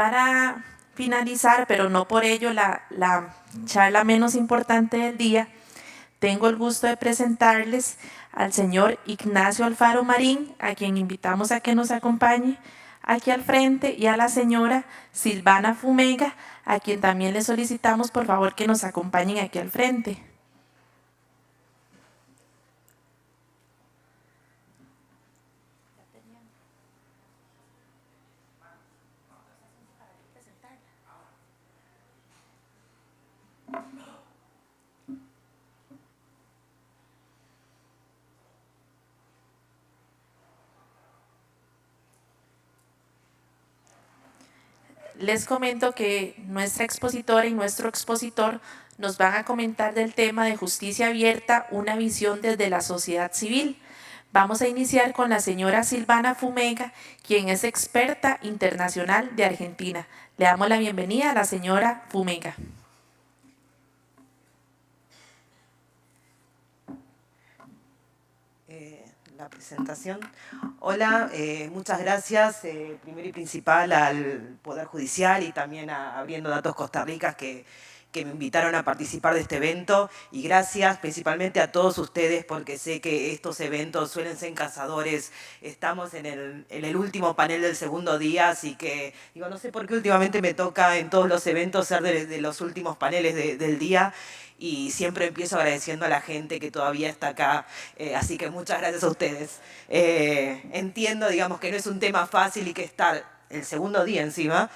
Para finalizar, pero no por ello la charla menos importante del día, tengo el gusto de presentarles al señor Ignacio Alfaro Marín, a quien invitamos a que nos acompañe aquí al frente, y a la señora Silvana Fumega, a quien también le solicitamos por favor que nos acompañen aquí al frente. Les comento que nuestra expositora y nuestro expositor nos van a comentar del tema de justicia abierta, una visión desde la sociedad civil. Vamos a iniciar con la señora Silvana Fumega, quien es experta internacional de Argentina. Le damos la bienvenida a la señora Fumega. La presentación. Hola, muchas gracias, primero y principal al Poder Judicial y también a Abriendo Datos Costa Rica que me invitaron a participar de este evento, y gracias principalmente a todos ustedes porque sé que estos eventos suelen ser cazadores. Estamos en el último panel del segundo día, así que digo, no sé por qué últimamente me toca en todos los eventos ser de los últimos paneles del día, y siempre empiezo agradeciendo a la gente que todavía está acá, así que muchas gracias a ustedes. Entiendo, digamos, que no es un tema fácil y que estar el segundo día encima,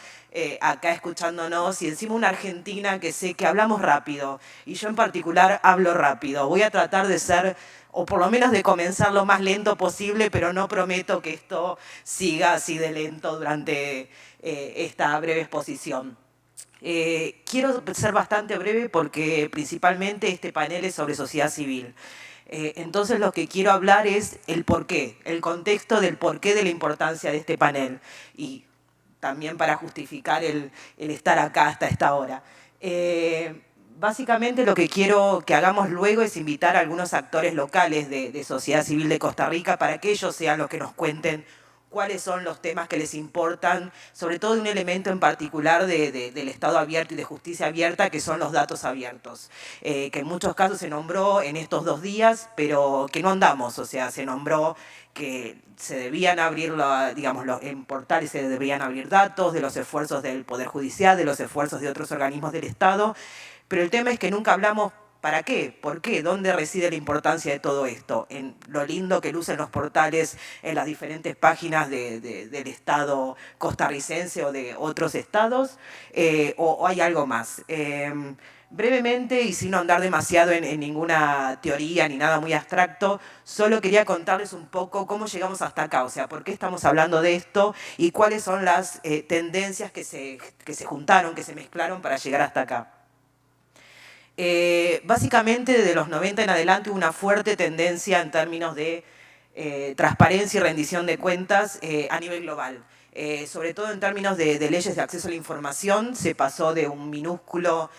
acá escuchándonos, y encima una argentina que sé que hablamos rápido, y yo en particular hablo rápido. Voy a tratar de ser, o por lo menos de comenzar lo más lento posible, pero no prometo que esto siga así de lento durante esta breve exposición. Quiero ser bastante breve porque principalmente este panel es sobre sociedad civil. Entonces lo que quiero hablar es el porqué, el contexto del porqué de la importancia de este panel, y también para justificar el estar acá hasta esta hora. Básicamente lo que quiero que hagamos luego es invitar a algunos actores locales de sociedad civil de Costa Rica para que ellos sean los que nos cuenten cuáles son los temas que les importan, sobre todo de un elemento en particular del Estado abierto y de justicia abierta, que son los datos abiertos, que en muchos casos se nombró en estos 2 días, pero que no andamos, o sea, se nombró que se debían abrir, digamos, en portales se deberían abrir datos de los esfuerzos del Poder Judicial, de los esfuerzos de otros organismos del Estado, pero el tema es que nunca hablamos. ¿Para qué? ¿Por qué? ¿Dónde reside la importancia de todo esto? ¿En lo lindo que lucen los portales en las diferentes páginas del Estado costarricense o de otros estados? ¿O hay algo más? Brevemente, y sin ahondar demasiado en ninguna teoría ni nada muy abstracto, solo quería contarles un poco cómo llegamos hasta acá, o sea, por qué estamos hablando de esto y cuáles son las tendencias que se juntaron, que se mezclaron para llegar hasta acá. Básicamente, desde los 90 en adelante hubo una fuerte tendencia en términos de transparencia y rendición de cuentas a nivel global. Sobre todo en términos de leyes de acceso a la información, se pasó de un minúsculo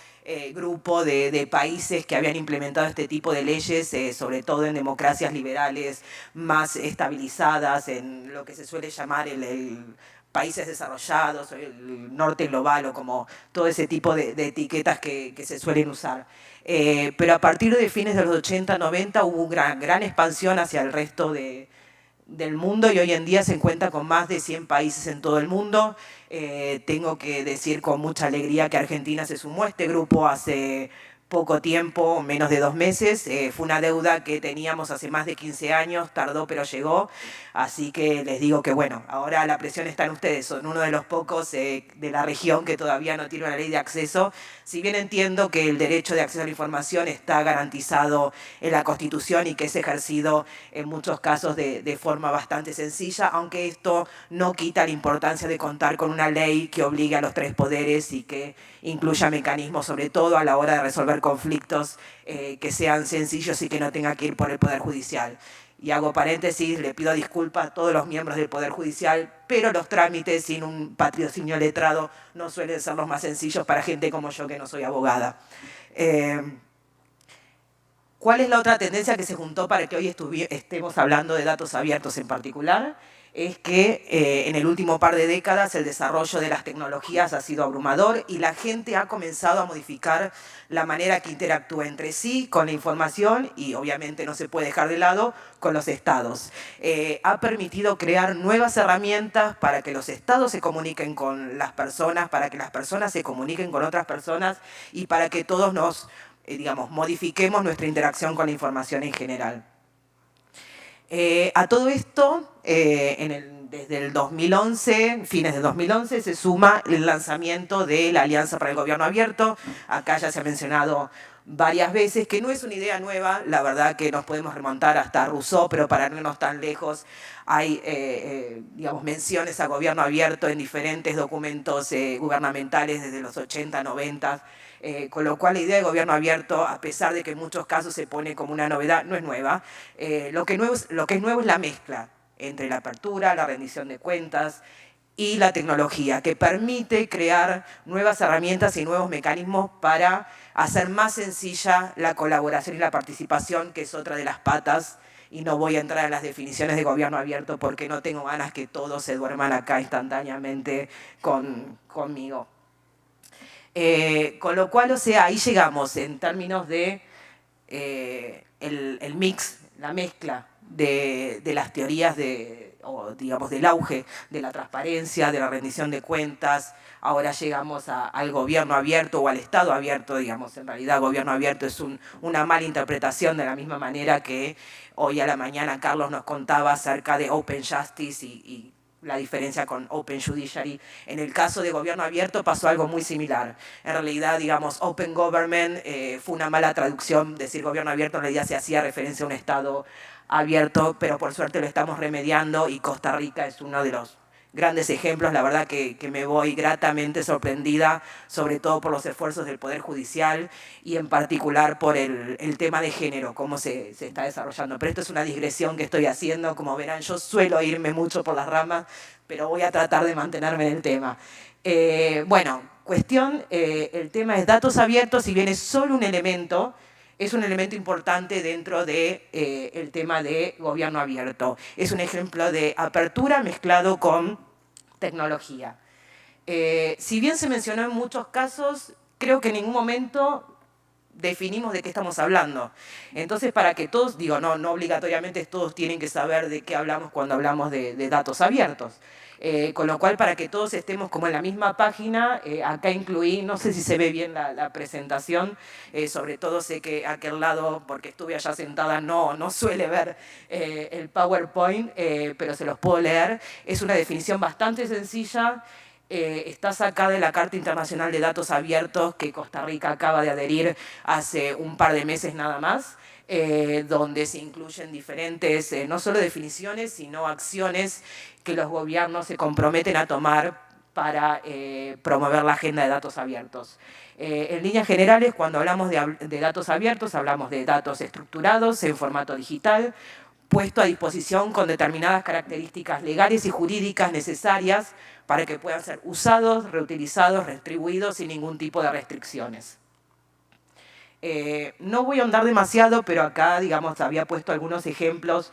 grupo de países que habían implementado este tipo de leyes, sobre todo en democracias liberales más estabilizadas, en lo que se suele llamar el países desarrollados, el norte global, o como todo ese tipo de etiquetas que se suelen usar. Pero a partir de fines de los 80, 90 hubo una gran expansión hacia el resto del mundo, y hoy en día se encuentra con más de 100 países en todo el mundo. Tengo que decir con mucha alegría que Argentina se sumó a este grupo hace poco tiempo, menos de 2 meses. Fue una deuda que teníamos hace más de 15 años, tardó pero llegó. Así que les digo que bueno, ahora la presión está en ustedes, son uno de los pocos de la región que todavía no tiene una ley de acceso. Si bien entiendo que el derecho de acceso a la información está garantizado en la Constitución y que es ejercido en muchos casos de forma bastante sencilla, aunque esto no quita la importancia de contar con una ley que obligue a los 3 poderes y que incluya mecanismos, sobre todo a la hora de resolver conflictos, que sean sencillos y que no tenga que ir por el Poder Judicial. Y hago paréntesis, le pido disculpas a todos los miembros del Poder Judicial, pero los trámites sin un patrocinio letrado no suelen ser los más sencillos para gente como yo, que no soy abogada. ¿Cuál es la otra tendencia que se juntó para que hoy estemos hablando de datos abiertos en particular? es que en el último par de décadas el desarrollo de las tecnologías ha sido abrumador y la gente ha comenzado a modificar la manera que interactúa entre sí con la información y obviamente no se puede dejar de lado con los estados. Ha permitido crear nuevas herramientas para que los estados se comuniquen con las personas, para que las personas se comuniquen con otras personas y para que todos nos, digamos, modifiquemos nuestra interacción con la información en general. A todo esto, desde el 2011, fines de 2011, se suma el lanzamiento de la Alianza para el Gobierno Abierto. Acá ya se ha mencionado varias veces que no es una idea nueva, la verdad que nos podemos remontar hasta Rousseau, pero para no irnos tan lejos, hay digamos, menciones a gobierno abierto en diferentes documentos gubernamentales desde los 80, 90, con lo cual la idea de gobierno abierto, a pesar de que en muchos casos se pone como una novedad, no es nueva. Lo que es nuevo es la mezcla entre la apertura, la rendición de cuentas y la tecnología, que permite crear nuevas herramientas y nuevos mecanismos para hacer más sencilla la colaboración y la participación, que es otra de las patas, y no voy a entrar en las definiciones de gobierno abierto porque no tengo ganas que todos se duerman acá instantáneamente conmigo. Con lo cual, o sea, ahí llegamos en términos de el mix, la mezcla de las teorías o digamos del auge de la transparencia, de la rendición de cuentas. Ahora llegamos al gobierno abierto o al Estado abierto, digamos. En realidad gobierno abierto es una mala interpretación, de la misma manera que hoy a la mañana Carlos nos contaba acerca de Open Justice y la diferencia con Open Judiciary. En el caso de gobierno abierto pasó algo muy similar. En realidad, digamos, Open Government fue una mala traducción. Decir gobierno abierto en realidad se hacía referencia a un Estado abierto, pero por suerte lo estamos remediando y Costa Rica es uno de los grandes ejemplos. La verdad que me voy gratamente sorprendida, sobre todo por los esfuerzos del Poder Judicial y en particular por el tema de género, cómo se está desarrollando. Pero esto es una digresión que estoy haciendo. Como verán, yo suelo irme mucho por las ramas, pero voy a tratar de mantenerme en el tema. Bueno, el tema es datos abiertos, si bien es solo un elemento, es un elemento importante dentro del tema de gobierno abierto. Es un ejemplo de apertura mezclado con tecnología. Si bien se mencionó en muchos casos, creo que en ningún momento definimos de qué estamos hablando. Entonces, para que todos, digo, no obligatoriamente todos tienen que saber de qué hablamos cuando hablamos de datos abiertos. Con lo cual, para que todos estemos como en la misma página, acá incluí, no sé si se ve bien la presentación, sobre todo sé que aquel lado, porque estuve allá sentada, no suele ver el PowerPoint, pero se los puedo leer. Es una definición bastante sencilla. Está sacada de la Carta Internacional de Datos Abiertos que Costa Rica acaba de adherir hace un par de meses nada más, donde se incluyen diferentes, no solo definiciones, sino acciones que los gobiernos se comprometen a tomar para promover la agenda de datos abiertos. En líneas generales, cuando hablamos de datos abiertos, hablamos de datos estructurados en formato digital, puesto a disposición con determinadas características legales y jurídicas necesarias para que puedan ser usados, reutilizados, retribuidos sin ningún tipo de restricciones. No voy a ahondar demasiado, pero acá, digamos, había puesto algunos ejemplos.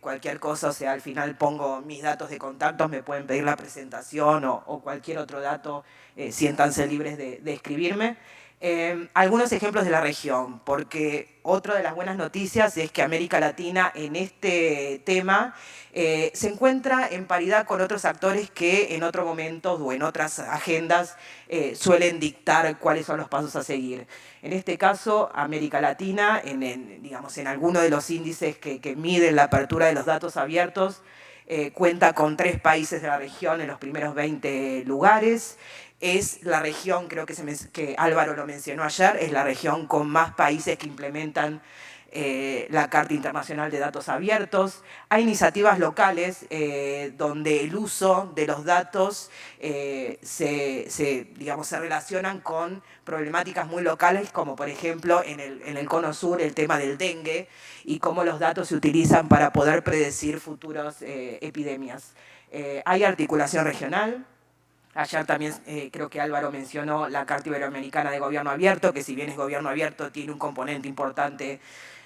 Cualquier cosa, o sea, al final pongo mis datos de contactos, me pueden pedir la presentación o cualquier otro dato, siéntanse libres de escribirme. Algunos ejemplos de la región, porque otra de las buenas noticias es que América Latina en este tema se encuentra en paridad con otros actores que en otros momentos o en otras agendas suelen dictar cuáles son los pasos a seguir. En este caso, América Latina, digamos, en alguno de los índices que miden la apertura de los datos abiertos, cuenta con 3 países de la región en los primeros 20 lugares. Es la región, creo que Álvaro lo mencionó ayer, es la región con más países que implementan la Carta Internacional de Datos Abiertos. Hay iniciativas locales donde el uso de los datos digamos, se relacionan con problemáticas muy locales, como por ejemplo en el Cono Sur el tema del dengue y cómo los datos se utilizan para poder predecir futuras epidemias. Hay articulación regional. Ayer también creo que Álvaro mencionó la Carta Iberoamericana de Gobierno Abierto, que si bien es gobierno abierto, tiene un componente importante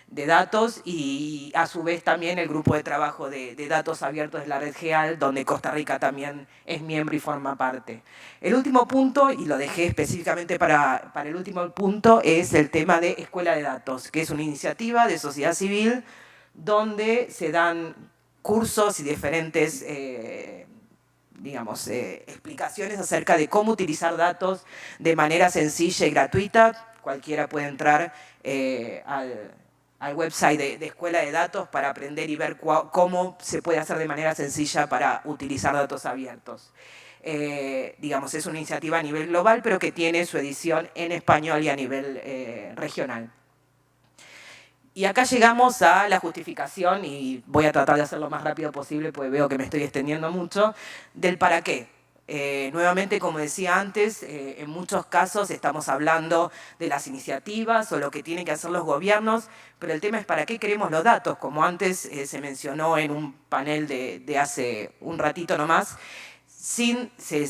datos y a su vez también el grupo de trabajo de datos abiertos de la Red GEAL, donde Costa Rica también es miembro y forma parte. El último punto, y lo dejé específicamente para el último punto, es el tema de Escuela de Datos, que es una iniciativa de sociedad civil donde se dan cursos y diferentes explicaciones acerca de cómo utilizar datos de manera sencilla y gratuita. Cualquiera puede entrar al website de Escuela de Datos para aprender y ver cómo se puede hacer de manera sencilla para utilizar datos abiertos. Es una iniciativa a nivel global, pero que tiene su edición en español y a nivel regional. Y acá llegamos a la justificación, y voy a tratar de hacerlo lo más rápido posible, porque veo que me estoy extendiendo mucho, del para qué. Nuevamente, como decía antes, en muchos casos estamos hablando de las iniciativas o lo que tienen que hacer los gobiernos, pero el tema es para qué queremos los datos, como antes se mencionó en un panel de hace un ratito nomás.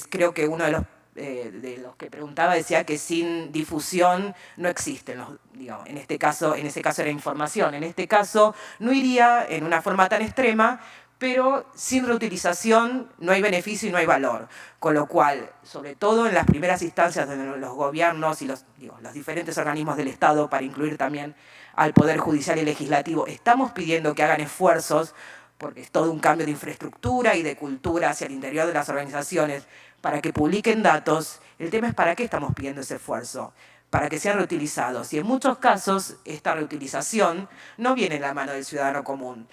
Creo que uno de los que preguntaba decía que sin difusión no existen, en ese caso era información. En este caso no iría en una forma tan extrema, pero sin reutilización no hay beneficio y no hay valor. Con lo cual, sobre todo en las primeras instancias de los gobiernos y los diferentes organismos del Estado, para incluir también al Poder Judicial y Legislativo, estamos pidiendo que hagan esfuerzos, porque es todo un cambio de infraestructura y de cultura hacia el interior de las organizaciones, para que publiquen datos. El tema es para qué estamos pidiendo ese esfuerzo, para que sean reutilizados. Y en muchos casos, esta reutilización no viene en la mano del ciudadano común.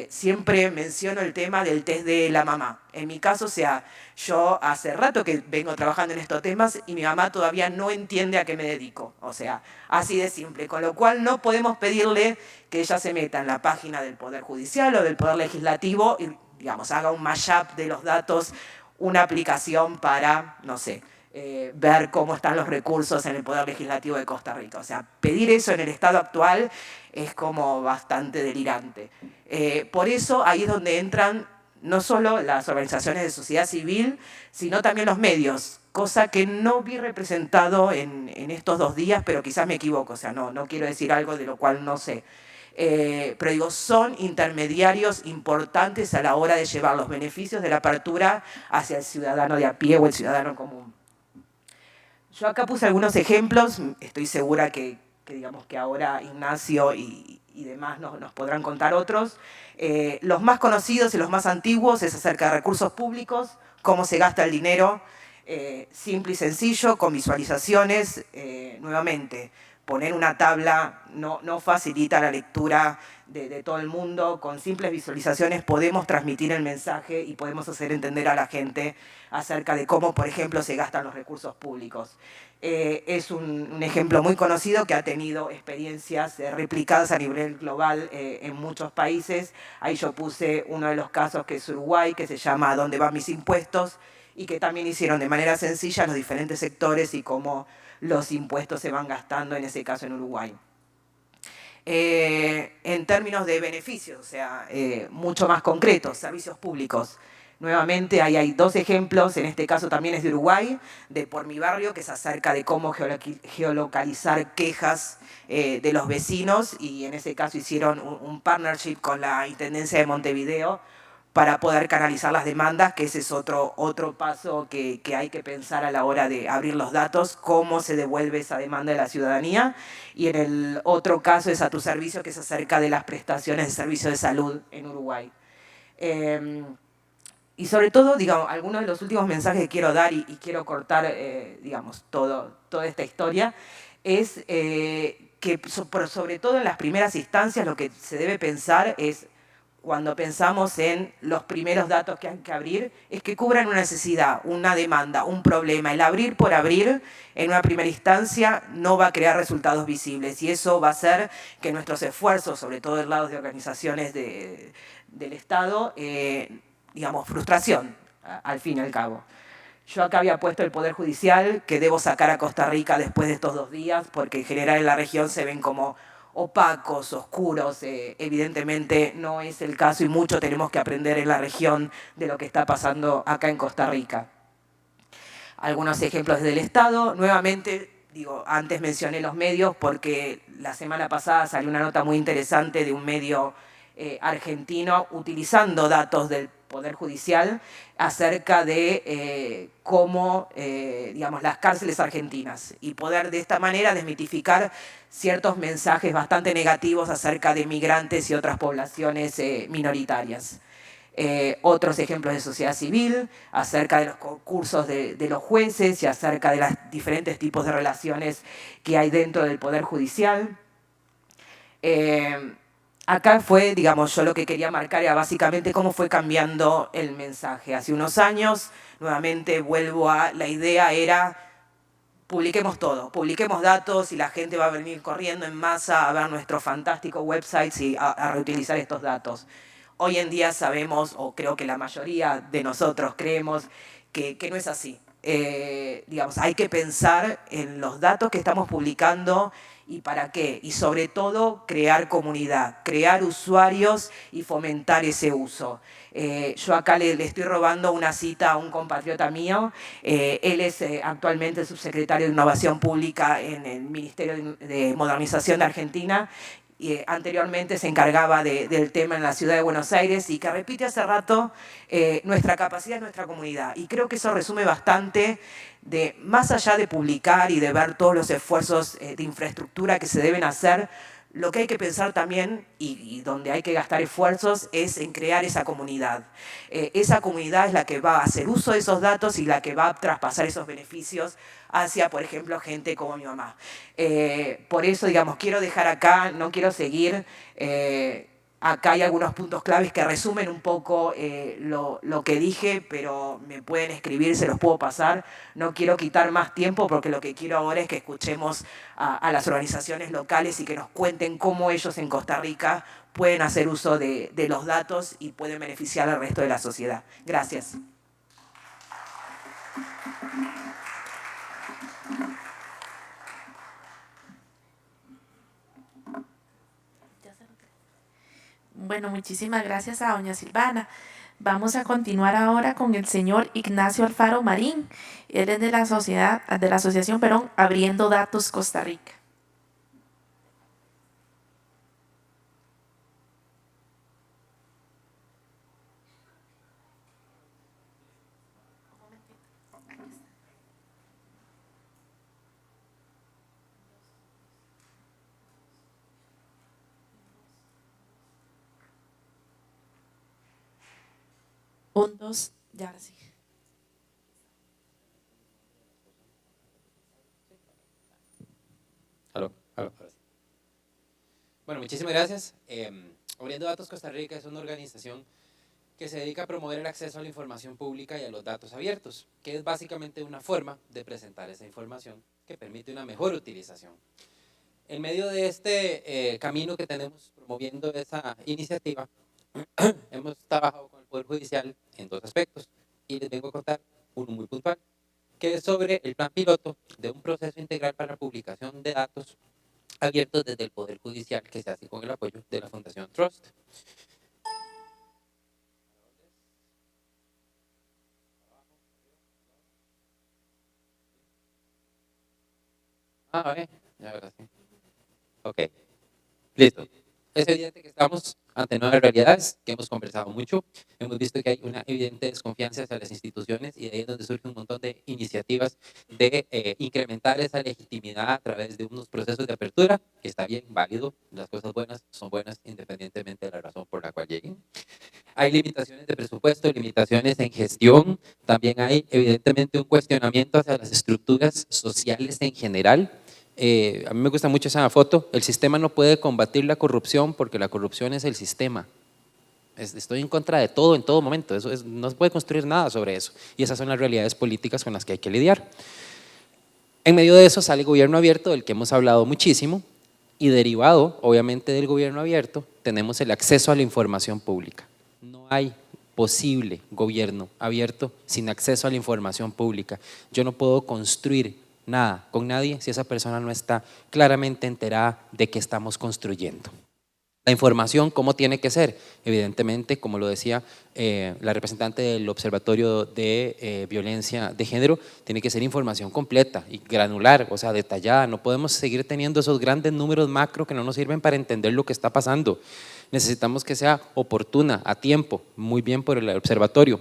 Siempre menciono el tema del test de la mamá. En mi caso, yo hace rato que vengo trabajando en estos temas y mi mamá todavía no entiende a qué me dedico. Así de simple. Con lo cual no podemos pedirle que ella se meta en la página del Poder Judicial o del Poder Legislativo y, haga un mashup de los datos, una aplicación para, ver cómo están los recursos en el Poder Legislativo de Costa Rica. Pedir eso en el estado actual es como bastante delirante. Por eso ahí es donde entran no solo las organizaciones de sociedad civil, sino también los medios, cosa que no vi representado en estos 2 días, pero quizás me equivoco, no quiero decir algo de lo cual no sé. Pero son intermediarios importantes a la hora de llevar los beneficios de la apertura hacia el ciudadano de a pie o el ciudadano común. Yo acá puse algunos ejemplos, estoy segura que ahora Ignacio y demás nos podrán contar otros. Los más conocidos y los más antiguos es acerca de recursos públicos, cómo se gasta el dinero, simple y sencillo, con visualizaciones, nuevamente. Poner una tabla no facilita la lectura de todo el mundo. Con simples visualizaciones podemos transmitir el mensaje y podemos hacer entender a la gente acerca de cómo, por ejemplo, se gastan los recursos públicos. Es un ejemplo muy conocido que ha tenido experiencias replicadas a nivel global en muchos países. Ahí yo puse uno de los casos que es Uruguay, que se llama ¿A dónde van mis impuestos? Y que también hicieron de manera sencilla los diferentes sectores y cómo los impuestos se van gastando, en ese caso en Uruguay. En términos de beneficios, mucho más concretos, servicios públicos. Nuevamente, ahí hay 2 ejemplos, en este caso también es de Uruguay, de Por Mi Barrio, que es acerca de cómo geolocalizar quejas de los vecinos, y en ese caso hicieron un partnership con la Intendencia de Montevideo para poder canalizar las demandas, que ese es otro paso que hay que pensar a la hora de abrir los datos, cómo se devuelve esa demanda de la ciudadanía. Y en el otro caso es A Tu Servicio, que es acerca de las prestaciones de servicio de salud en Uruguay. Y sobre todo, algunos de los últimos mensajes que quiero dar y quiero cortar, toda esta historia, es que sobre todo en las primeras instancias lo que se debe pensar es, cuando pensamos en los primeros datos que hay que abrir, es que cubran una necesidad, una demanda, un problema. El abrir por abrir, en una primera instancia, no va a crear resultados visibles. Y eso va a hacer que nuestros esfuerzos, sobre todo del lado de organizaciones del Estado, frustración, al fin y al cabo. Yo acá había puesto el Poder Judicial, que debo sacar a Costa Rica después de estos 2 días, porque en general en la región se ven como opacos, oscuros. Evidentemente no es el caso y mucho tenemos que aprender en la región de lo que está pasando acá en Costa Rica. Algunos ejemplos del Estado. Nuevamente, digo, antes mencioné los medios porque la semana pasada salió una nota muy interesante de un medio argentino utilizando datos del Poder Judicial acerca de cómo, digamos, las cárceles argentinas y poder de esta manera desmitificar ciertos mensajes bastante negativos acerca de migrantes y otras poblaciones minoritarias. Otros ejemplos de sociedad civil, acerca de los concursos de los jueces y acerca de los diferentes tipos de relaciones que hay dentro del Poder Judicial. Acá fue, digamos, yo lo que quería marcar era básicamente cómo fue cambiando el mensaje. Hace unos años, nuevamente vuelvo a la idea era publiquemos todo, publiquemos datos y la gente va a venir corriendo en masa a ver nuestros fantásticos websites y a reutilizar estos datos. Hoy en día sabemos, o creo que la mayoría de nosotros creemos, que no es así. Digamos, hay que pensar en los datos que estamos publicando y para qué. Y sobre todo, crear comunidad, crear usuarios y fomentar ese uso. Yo acá le estoy robando una cita a un compatriota mío. Él es actualmente subsecretario de Innovación Pública en el Ministerio de Modernización de Argentina. Anteriormente se encargaba del tema en la ciudad de Buenos Aires y que repite hace rato, nuestra capacidad es nuestra comunidad. Y creo que eso resume bastante de, más allá de publicar y de ver todos los esfuerzos de infraestructura que se deben hacer, lo que hay que pensar también y donde hay que gastar esfuerzos es en crear esa comunidad. Esa comunidad es la que va a hacer uso de esos datos y la que va a traspasar esos beneficios hacia, por ejemplo, gente como mi mamá. Por eso, digamos, quiero dejar acá, no quiero seguir. Acá hay algunos puntos claves que resumen un poco lo que dije, pero me pueden escribir, se los puedo pasar. No quiero quitar más tiempo porque lo que quiero ahora es que escuchemos a las organizaciones locales y que nos cuenten cómo ellos en Costa Rica pueden hacer uso de los datos y pueden beneficiar al resto de la sociedad. Gracias. Bueno, muchísimas gracias a doña Silvana. Vamos a continuar ahora con el señor Ignacio Alfaro Marín. Él es de la Asociación Abriendo Datos Costa Rica. Un, dos, ya ahora sí. Aló. Bueno, muchísimas gracias. Abriendo Datos Costa Rica es una organización que se dedica a promover el acceso a la información pública y a los datos abiertos, que es básicamente una forma de presentar esa información que permite una mejor utilización. En medio de este camino que tenemos promoviendo esa iniciativa, hemos trabajado con el Poder Judicial en dos aspectos y les vengo a contar uno muy puntual, que es sobre el plan piloto de un proceso integral para la publicación de datos abiertos desde el Poder Judicial que se hace con el apoyo de la Fundación Trust. Ya ahora sí. Ok, listo. Es evidente que estamos ante nuevas realidades, que hemos conversado mucho, hemos visto que hay una evidente desconfianza hacia las instituciones y de ahí es donde surge un montón de iniciativas de incrementar esa legitimidad a través de unos procesos de apertura, que está bien, válido, las cosas buenas son buenas independientemente de la razón por la cual lleguen. Hay limitaciones de presupuesto, limitaciones en gestión, también hay evidentemente un cuestionamiento hacia las estructuras sociales en general. A mí me gusta mucho esa foto. El sistema no puede combatir la corrupción porque la corrupción es el sistema. Estoy en contra de todo en todo momento. No se puede construir nada sobre eso. Y esas son las realidades políticas con las que hay que lidiar. En medio de eso sale el gobierno abierto, del que hemos hablado muchísimo, y derivado, obviamente, del gobierno abierto, tenemos el acceso a la información pública. No hay posible gobierno abierto sin acceso a la información pública. Yo no puedo construir nada con nadie si esa persona no está claramente enterada de qué estamos construyendo. La información, ¿cómo tiene que ser? Evidentemente, como lo decía la representante del Observatorio de Violencia de Género, tiene que ser información completa y granular, o sea, detallada. No podemos seguir teniendo esos grandes números macro que no nos sirven para entender lo que está pasando. Necesitamos que sea oportuna, a tiempo, muy bien por el observatorio.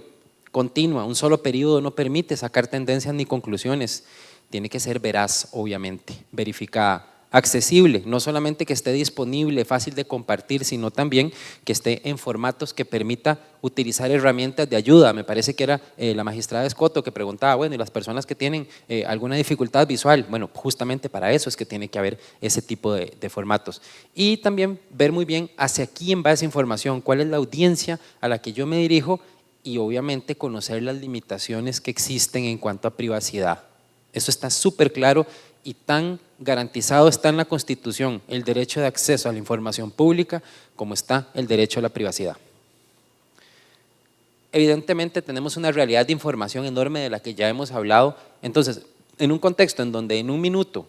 Continua, un solo periodo no permite sacar tendencias ni conclusiones. Tiene que ser veraz, obviamente, verificada. Accesible, no solamente que esté disponible, fácil de compartir, sino también que esté en formatos que permita utilizar herramientas de ayuda. Me parece que era la magistrada Escoto que preguntaba, bueno, y las personas que tienen alguna dificultad visual, bueno, justamente para eso es que tiene que haber ese tipo de formatos. Y también ver muy bien hacia quién va esa información, cuál es la audiencia a la que yo me dirijo y obviamente conocer las limitaciones que existen en cuanto a privacidad. Eso está súper claro y tan garantizado está en la Constitución el derecho de acceso a la información pública como está el derecho a la privacidad. Evidentemente tenemos una realidad de información enorme de la que ya hemos hablado, entonces en un contexto en donde en un minuto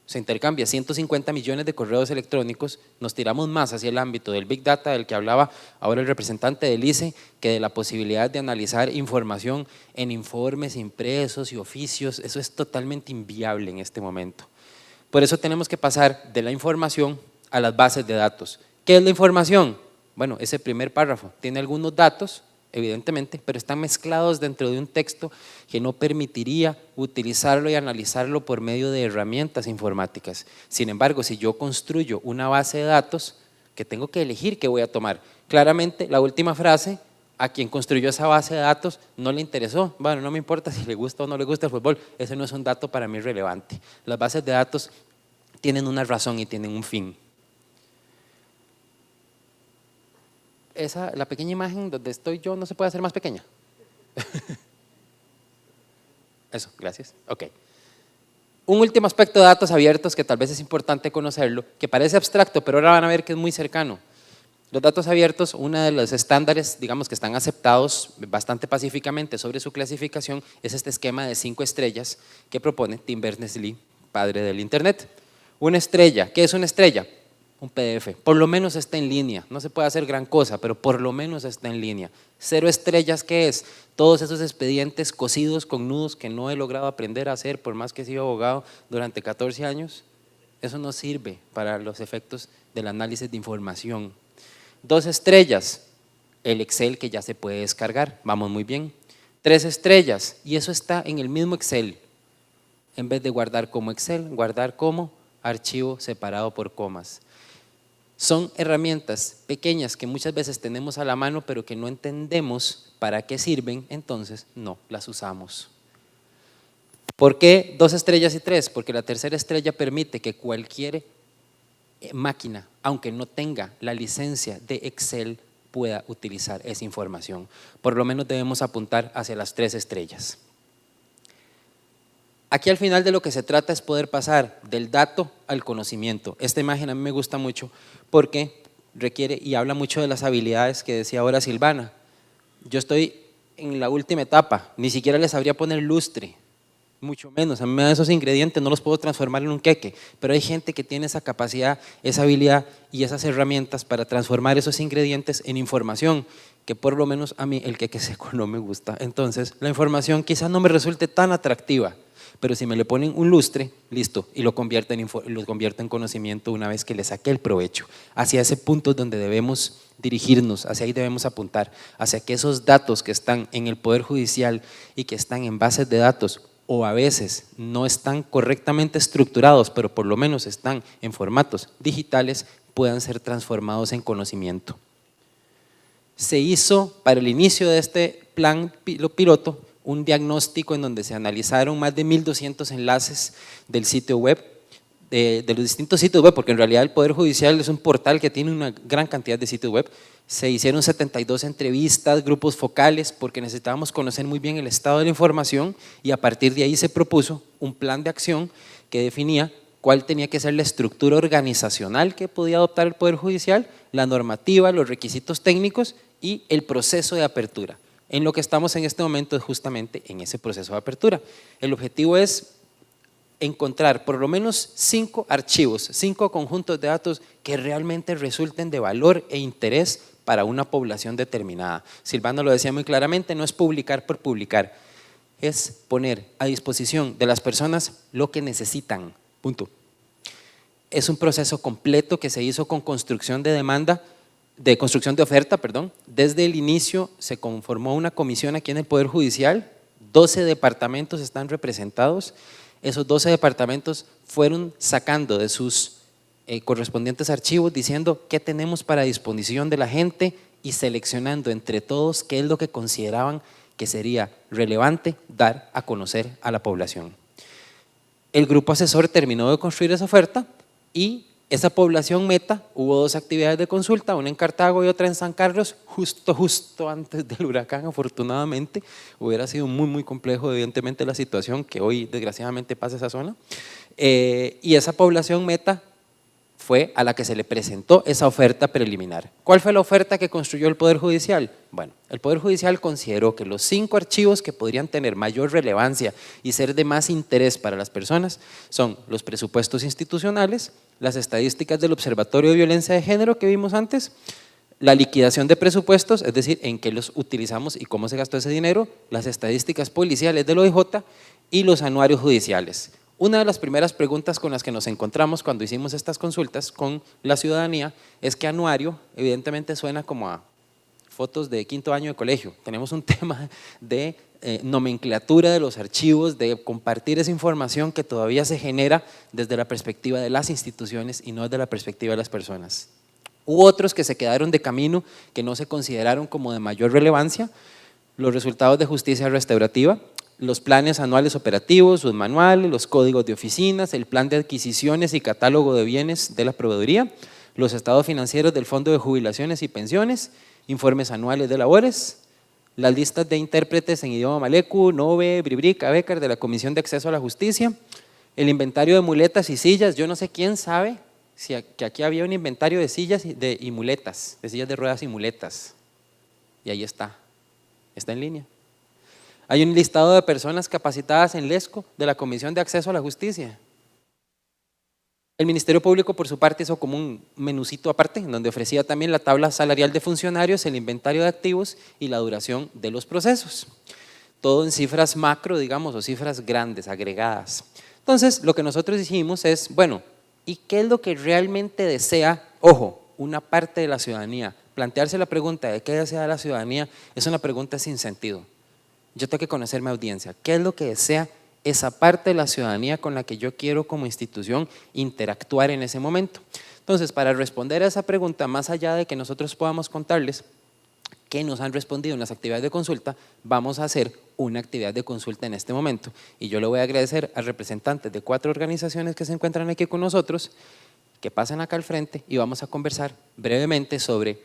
se intercambia 150 millones de correos electrónicos, nos tiramos más hacia el ámbito del Big Data del que hablaba ahora el representante del ICE, que de la posibilidad de analizar información en informes impresos y oficios. Eso es totalmente inviable en este momento. Por eso tenemos que pasar de la información a las bases de datos. ¿Qué es la información? Bueno, ese primer párrafo tiene algunos datos, evidentemente, pero están mezclados dentro de un texto que no permitiría utilizarlo y analizarlo por medio de herramientas informáticas. Sin embargo, si yo construyo una base de datos, que tengo que elegir qué voy a tomar. Claramente, la última frase, a quien construyó esa base de datos no le interesó. Bueno, no me importa si le gusta o no le gusta el fútbol, ese no es un dato para mí relevante. Las bases de datos tienen una razón y tienen un fin. La pequeña imagen donde estoy yo no se puede hacer más pequeña. Eso, gracias. Ok. Un último aspecto de datos abiertos que tal vez es importante conocerlo, que parece abstracto, pero ahora van a ver que es muy cercano. Los datos abiertos, uno de los estándares, digamos, que están aceptados bastante pacíficamente sobre su clasificación, es este esquema de 5 estrellas que propone Tim Berners-Lee, padre del Internet. Una estrella, ¿qué es una estrella? Un PDF, por lo menos está en línea, no se puede hacer gran cosa, pero por lo menos está en línea. 0 estrellas, ¿qué es? Todos esos expedientes cosidos con nudos que no he logrado aprender a hacer por más que he sido abogado durante 14 años, eso no sirve para los efectos del análisis de información. 2 estrellas, el Excel que ya se puede descargar, vamos muy bien. 3 estrellas, y eso está en el mismo Excel, en vez de guardar como Excel, guardar como archivo separado por comas. Son herramientas pequeñas que muchas veces tenemos a la mano, pero que no entendemos para qué sirven, entonces no las usamos. ¿Por qué 2 estrellas y 3? Porque la tercera estrella permite que cualquier máquina, aunque no tenga la licencia de Excel, pueda utilizar esa información. Por lo menos debemos apuntar hacia las 3 estrellas. Aquí al final de lo que se trata es poder pasar del dato al conocimiento. Esta imagen a mí me gusta mucho porque requiere y habla mucho de las habilidades que decía ahora Silvana. Yo estoy en la última etapa, ni siquiera les sabría poner lustre, mucho menos. A mí me dan esos ingredientes, no los puedo transformar en un queque, pero hay gente que tiene esa capacidad, esa habilidad y esas herramientas para transformar esos ingredientes en información, que por lo menos a mí el queque seco no me gusta. Entonces la información quizás no me resulte tan atractiva, pero si me le ponen un lustre, listo, y lo convierte en conocimiento una vez que le saqué el provecho. Hacia ese punto es donde debemos dirigirnos, hacia ahí debemos apuntar, hacia que esos datos que están en el Poder Judicial y que están en bases de datos, o a veces no están correctamente estructurados, pero por lo menos están en formatos digitales, puedan ser transformados en conocimiento. Se hizo para el inicio de este plan piloto un diagnóstico en donde se analizaron más de 1.200 enlaces del sitio web, de los distintos sitios web, porque en realidad el Poder Judicial es un portal que tiene una gran cantidad de sitios web. Se hicieron 72 entrevistas, grupos focales, porque necesitábamos conocer muy bien el estado de la información y a partir de ahí se propuso un plan de acción que definía cuál tenía que ser la estructura organizacional que podía adoptar el Poder Judicial, la normativa, los requisitos técnicos y el proceso de apertura. En lo que estamos en este momento es justamente en ese proceso de apertura. El objetivo es encontrar por lo menos 5 archivos, 5 conjuntos de datos que realmente resulten de valor e interés para una población determinada. Silvano lo decía muy claramente, no es publicar por publicar, es poner a disposición de las personas lo que necesitan, punto. Es un proceso completo que se hizo con construcción de demanda, de construcción de oferta, perdón. Desde el inicio se conformó una comisión aquí en el Poder Judicial, 12 departamentos están representados. Esos 12 departamentos fueron sacando de sus correspondientes archivos diciendo qué tenemos para disposición de la gente y seleccionando entre todos qué es lo que consideraban que sería relevante dar a conocer a la población. El grupo asesor terminó de construir esa oferta y esa población meta, hubo 2 actividades de consulta, una en Cartago y otra en San Carlos, justo antes del huracán, afortunadamente. Hubiera sido muy complejo, evidentemente, la situación que hoy desgraciadamente pasa esa zona. Y esa población meta fue a la que se le presentó esa oferta preliminar. ¿Cuál fue la oferta que construyó el Poder Judicial? Bueno, el Poder Judicial consideró que los 5 archivos que podrían tener mayor relevancia y ser de más interés para las personas son los presupuestos institucionales, las estadísticas del Observatorio de Violencia de Género que vimos antes, la liquidación de presupuestos, es decir, en qué los utilizamos y cómo se gastó ese dinero, las estadísticas policiales del OIJ y los anuarios judiciales. Una de las primeras preguntas con las que nos encontramos cuando hicimos estas consultas con la ciudadanía es que anuario evidentemente suena como a fotos de 5º año de colegio. Tenemos un tema de nomenclatura de los archivos, de compartir esa información que todavía se genera desde la perspectiva de las instituciones y no desde la perspectiva de las personas. Hubo otros que se quedaron de camino, que no se consideraron como de mayor relevancia, los resultados de justicia restaurativa, los planes anuales operativos, sus manuales, los códigos de oficinas, el plan de adquisiciones y catálogo de bienes de la proveeduría, los estados financieros del Fondo de Jubilaciones y Pensiones, informes anuales de labores, las listas de intérpretes en idioma malecu, Nove, Bribric, Abecar de la Comisión de Acceso a la Justicia, el inventario de muletas y sillas. Yo no sé quién sabe que aquí había un inventario de sillas y muletas, de sillas de ruedas y muletas, y ahí está en línea. Hay un listado de personas capacitadas en LESCO de la Comisión de Acceso a la Justicia. El Ministerio Público, por su parte, hizo como un menucito aparte, en donde ofrecía también la tabla salarial de funcionarios, el inventario de activos y la duración de los procesos. Todo en cifras macro, digamos, o cifras grandes, agregadas. Entonces, lo que nosotros dijimos es, bueno, ¿y qué es lo que realmente desea, ojo, una parte de la ciudadanía? Plantearse la pregunta de qué desea la ciudadanía es una pregunta sin sentido. Yo tengo que conocer mi audiencia. ¿Qué es lo que desea esa parte de la ciudadanía con la que yo quiero como institución interactuar en ese momento? Entonces, para responder a esa pregunta, más allá de que nosotros podamos contarles qué nos han respondido en las actividades de consulta, vamos a hacer una actividad de consulta en este momento. Y yo le voy a agradecer a representantes de 4 organizaciones que se encuentran aquí con nosotros, que pasen acá al frente y vamos a conversar brevemente sobre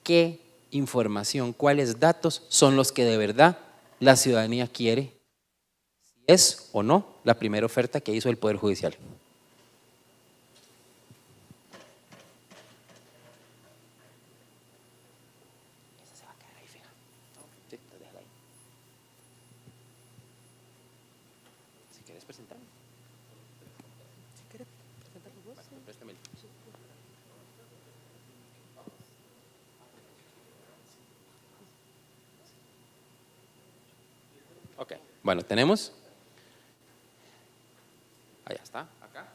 qué información, cuáles datos son los que de verdad la ciudadanía quiere, si es o no la primera oferta que hizo el Poder Judicial. Esa se va a quedar ahí, fija. Sí, déjala ahí. Si quieres presentarme. Si quieres presentarme vos. Bueno, préstame el. Ok, bueno, tenemos, allá está, acá,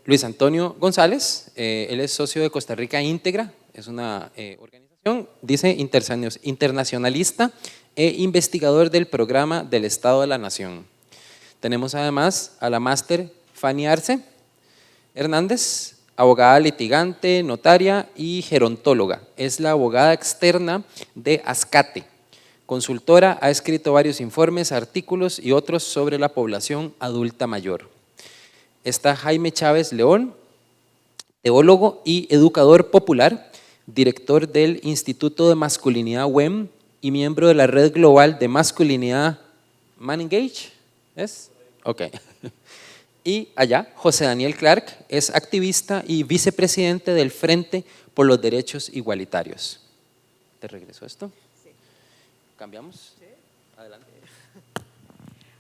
Luis Antonio González, él es socio de Costa Rica Íntegra, es una organización, dice, internacionalista e investigador del programa del Estado de la Nación. Tenemos además a la máster Fanny Arce Hernández, abogada litigante, notaria y gerontóloga, es la abogada externa de ASCATE. Consultora, ha escrito varios informes, artículos y otros sobre la población adulta mayor. Está Jaime Chávez León, teólogo y educador popular, director del Instituto de Masculinidad WEM y miembro de la Red Global de Masculinidad ManEngage. ¿Es? Ok. Y allá, José Daniel Clark, es activista y vicepresidente del Frente por los Derechos Igualitarios. ¿Te regreso esto? Sí. ¿Cambiamos? Sí. Adelante.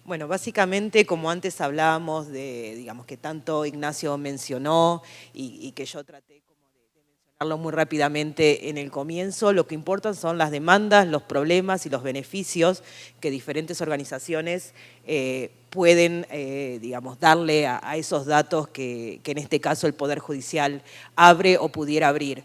Bueno, básicamente, como antes hablábamos de, digamos, que tanto Ignacio mencionó y que yo traté como de mencionarlo muy rápidamente en el comienzo, lo que importan son las demandas, los problemas y los beneficios que diferentes organizaciones pueden, digamos, darle a esos datos que en este caso el Poder Judicial abre o pudiera abrir.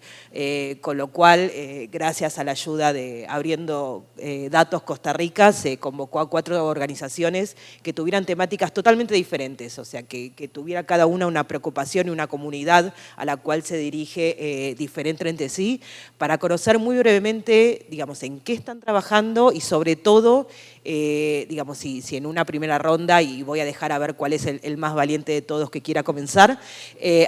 Con lo cual, gracias a la ayuda de Abriendo Datos Costa Rica, se convocó a 4 organizaciones que tuvieran temáticas totalmente diferentes, o sea, que tuviera cada una preocupación y una comunidad a la cual se dirige diferente entre sí, para conocer muy brevemente, digamos, en qué están trabajando y sobre todo, digamos, si en una primera ronda, y voy a dejar a ver cuál es el más valiente de todos que quiera comenzar,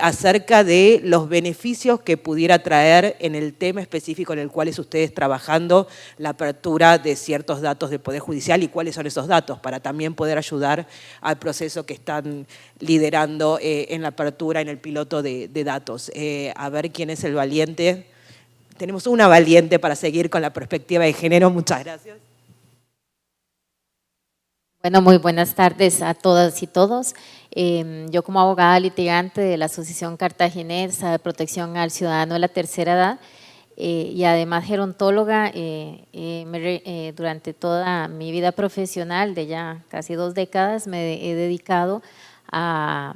acerca de los beneficios que pudiera traer en el tema específico en el cual es ustedes trabajando la apertura de ciertos datos del Poder Judicial y cuáles son esos datos, para también poder ayudar al proceso que están liderando en la apertura, en el piloto de datos. A ver quién es el valiente. Tenemos una valiente para seguir con la perspectiva de género. Muchas gracias. Bueno, muy buenas tardes a todas y todos. Yo como abogada litigante de la Asociación Cartaginesa de Protección al Ciudadano de la Tercera Edad y además gerontóloga, durante toda mi vida profesional de ya casi 2 décadas me he dedicado a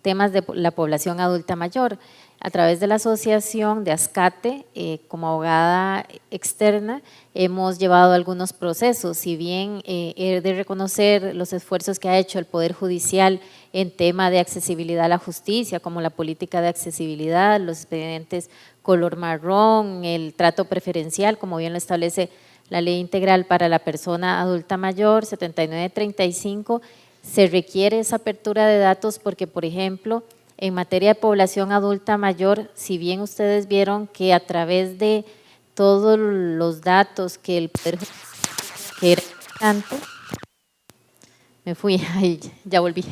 temas de la población adulta mayor. A través de la asociación de ASCATE, como abogada externa, hemos llevado algunos procesos. Si bien he de reconocer los esfuerzos que ha hecho el Poder Judicial en tema de accesibilidad a la justicia, como la política de accesibilidad, los expedientes color marrón, el trato preferencial, como bien lo establece la Ley Integral para la Persona Adulta Mayor, 7935, se requiere esa apertura de datos porque, por ejemplo, en materia de población adulta mayor, si bien ustedes vieron que a través de todos los datos que el Poder que era importante, me fui, ay, ya volví,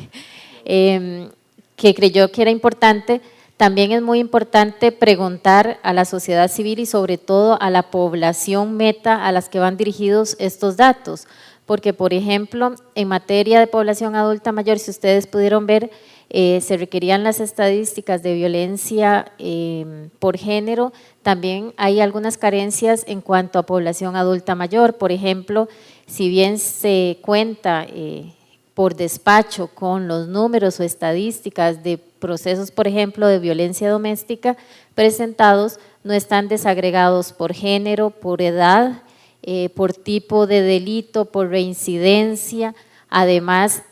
que creyó que era importante, también es muy importante preguntar a la sociedad civil y sobre todo a la población meta a las que van dirigidos estos datos, porque por ejemplo, en materia de población adulta mayor, si ustedes pudieron ver, se requerían las estadísticas de violencia por género, también hay algunas carencias en cuanto a población adulta mayor, por ejemplo, si bien se cuenta por despacho con los números o estadísticas de procesos, por ejemplo, de violencia doméstica presentados, no están desagregados por género, por edad, por tipo de delito, por reincidencia, además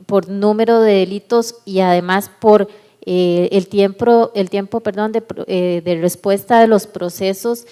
por número de delitos y además por el tiempo de respuesta de los procesos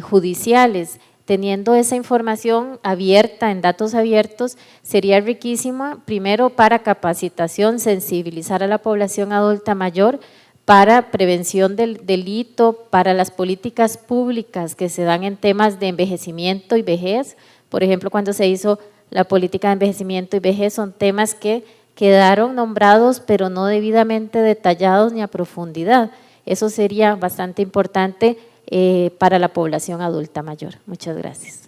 judiciales. Teniendo esa información abierta, en datos abiertos, sería riquísima, primero para capacitación, sensibilizar a la población adulta mayor, para prevención del delito, para las políticas públicas que se dan en temas de envejecimiento y vejez. Por ejemplo, cuando se hizo la política de envejecimiento y vejez, son temas que quedaron nombrados pero no debidamente detallados ni a profundidad. Eso sería bastante importante para la población adulta mayor. Muchas gracias.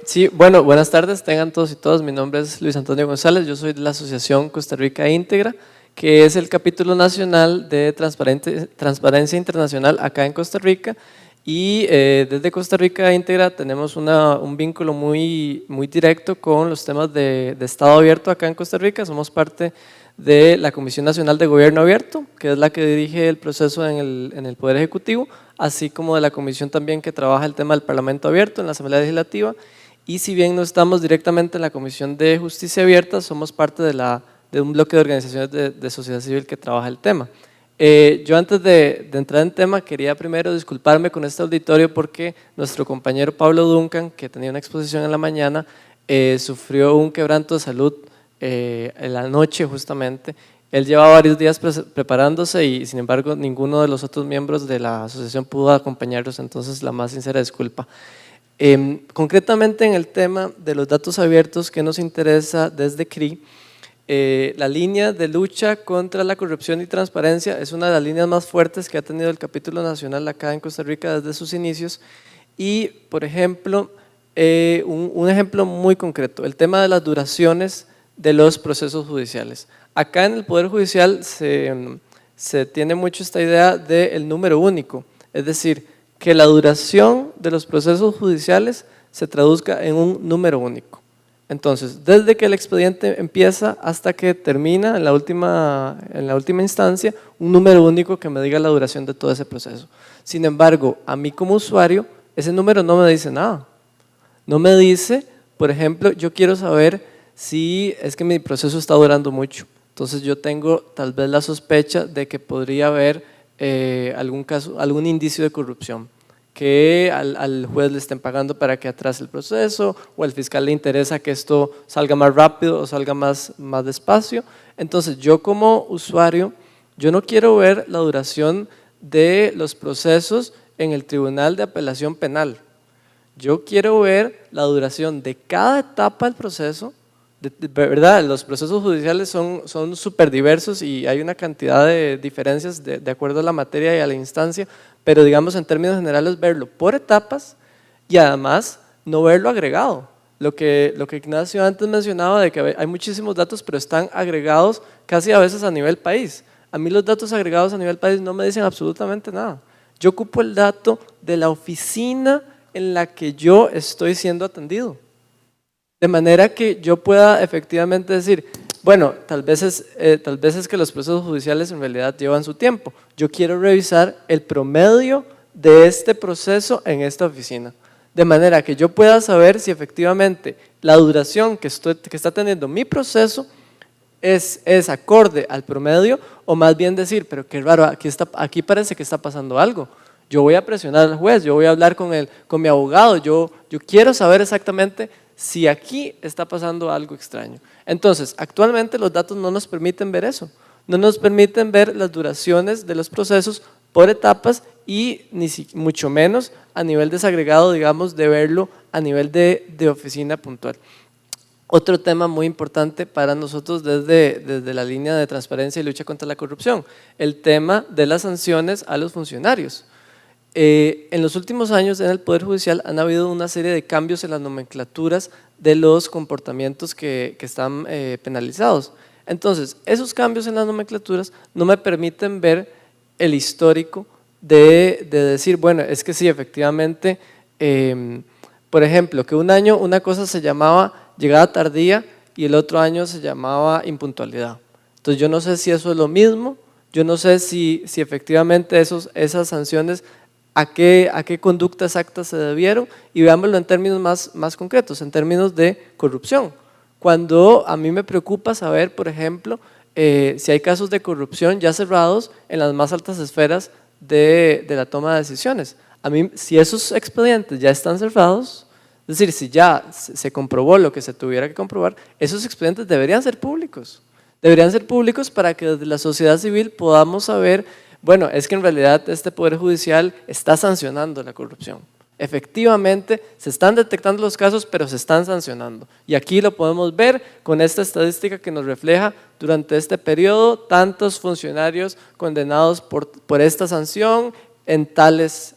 Sí, bueno, buenas tardes, tengan todos y todas. Mi nombre es Luis Antonio González, yo soy de la Asociación Costa Rica Íntegra, que es el capítulo nacional de Transparencia Internacional acá en Costa Rica. Y desde Costa Rica Íntegra tenemos un vínculo muy directo con los temas de Estado abierto acá en Costa Rica. Somos parte de la Comisión Nacional de Gobierno Abierto, que es la que dirige el proceso en el Poder Ejecutivo, así como de la comisión también que trabaja el tema del Parlamento Abierto en la Asamblea Legislativa. Y si bien no estamos directamente en la Comisión de Justicia Abierta, somos parte de un bloque de organizaciones de sociedad civil que trabaja el tema. Yo antes de entrar en tema quería primero disculparme con este auditorio porque nuestro compañero Pablo Duncan, que tenía una exposición en la mañana, sufrió un quebranto de salud en la noche justamente. Él llevaba varios días preparándose y sin embargo ninguno de los otros miembros de la asociación pudo acompañarlos, entonces la más sincera disculpa. Concretamente en el tema de los datos abiertos que nos interesa desde CRI, la línea de lucha contra la corrupción y transparencia es una de las líneas más fuertes que ha tenido el capítulo nacional acá en Costa Rica desde sus inicios Y, por ejemplo, un ejemplo muy concreto, el tema de las duraciones de los procesos judiciales. Acá en el Poder Judicial se tiene mucho esta idea del número único, es decir, que la duración de los procesos judiciales se traduzca en un número único. Entonces, desde que el expediente empieza hasta que termina en la última instancia, un número único que me diga la duración de todo ese proceso. Sin embargo, a mí como usuario, ese número no me dice nada. No me dice, por ejemplo, yo quiero saber si es que mi proceso está durando mucho. Entonces yo tengo tal vez la sospecha de que podría haber algún indicio de corrupción, que al juez le estén pagando para que atrase el proceso, o al fiscal le interesa que esto salga más rápido o salga más despacio. Entonces yo como usuario, yo no quiero ver la duración de los procesos en el Tribunal de Apelación Penal. Yo quiero ver la duración de cada etapa del proceso. ¿Verdad? Los procesos judiciales son súper diversos y hay una cantidad de diferencias de acuerdo a la materia y a la instancia, pero digamos en términos generales verlo por etapas y además no verlo agregado. Lo que Ignacio antes mencionaba de que hay muchísimos datos, pero están agregados casi a veces a nivel país. A mí los datos agregados a nivel país no me dicen absolutamente nada. Yo ocupo el dato de la oficina en la que yo estoy siendo atendido. De manera que yo pueda efectivamente decir, bueno, tal vez es que los procesos judiciales en realidad llevan su tiempo. Yo quiero revisar el promedio de este proceso en esta oficina. De manera que yo pueda saber si efectivamente la duración que está teniendo mi proceso es acorde al promedio, o más bien decir, pero qué raro, aquí parece que está pasando algo. Yo voy a presionar al juez, yo voy a hablar con mi abogado, yo quiero saber exactamente si aquí está pasando algo extraño. Entonces, actualmente los datos no nos permiten ver eso, no nos permiten ver las duraciones de los procesos por etapas y mucho menos a nivel desagregado, digamos, de verlo a nivel de oficina puntual. Otro tema muy importante para nosotros desde la línea de transparencia y lucha contra la corrupción, el tema de las sanciones a los funcionarios. En los últimos años en el Poder Judicial han habido una serie de cambios en las nomenclaturas de los comportamientos que están penalizados. Entonces, esos cambios en las nomenclaturas no me permiten ver el histórico de decir, bueno, es que sí, efectivamente, por ejemplo, que un año una cosa se llamaba llegada tardía y el otro año se llamaba impuntualidad. Entonces, yo no sé si eso es lo mismo, yo no sé si efectivamente esas sanciones a qué conducta exacta se debieron, y veámoslo en términos más concretos, en términos de corrupción. Cuando a mí me preocupa saber, por ejemplo, si hay casos de corrupción ya cerrados en las más altas esferas de la toma de decisiones. A mí, si esos expedientes ya están cerrados, es decir, si ya se comprobó lo que se tuviera que comprobar, esos expedientes deberían ser públicos. Deberían ser públicos para que desde la sociedad civil podamos saber, bueno, es que en realidad este Poder Judicial está sancionando la corrupción. Efectivamente, se están detectando los casos, pero se están sancionando. Y aquí lo podemos ver con esta estadística que nos refleja durante este periodo tantos funcionarios condenados por esta sanción en tales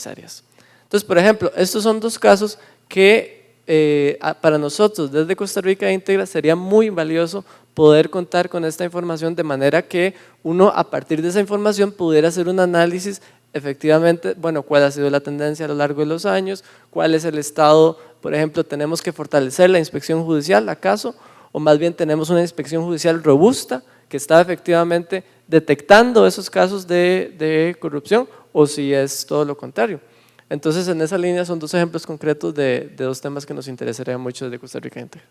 áreas. Entonces, por ejemplo, estos son dos casos que para nosotros desde Costa Rica Íntegra sería muy valioso poder contar con esta información, de manera que uno a partir de esa información pudiera hacer un análisis efectivamente, bueno, cuál ha sido la tendencia a lo largo de los años, cuál es el estado, por ejemplo, tenemos que fortalecer la inspección judicial, ¿acaso? O más bien tenemos una inspección judicial robusta que está efectivamente detectando esos casos de corrupción, o si es todo lo contrario. Entonces, en esa línea son dos ejemplos concretos de dos temas que nos interesaría mucho desde Costa Rica Íntegra.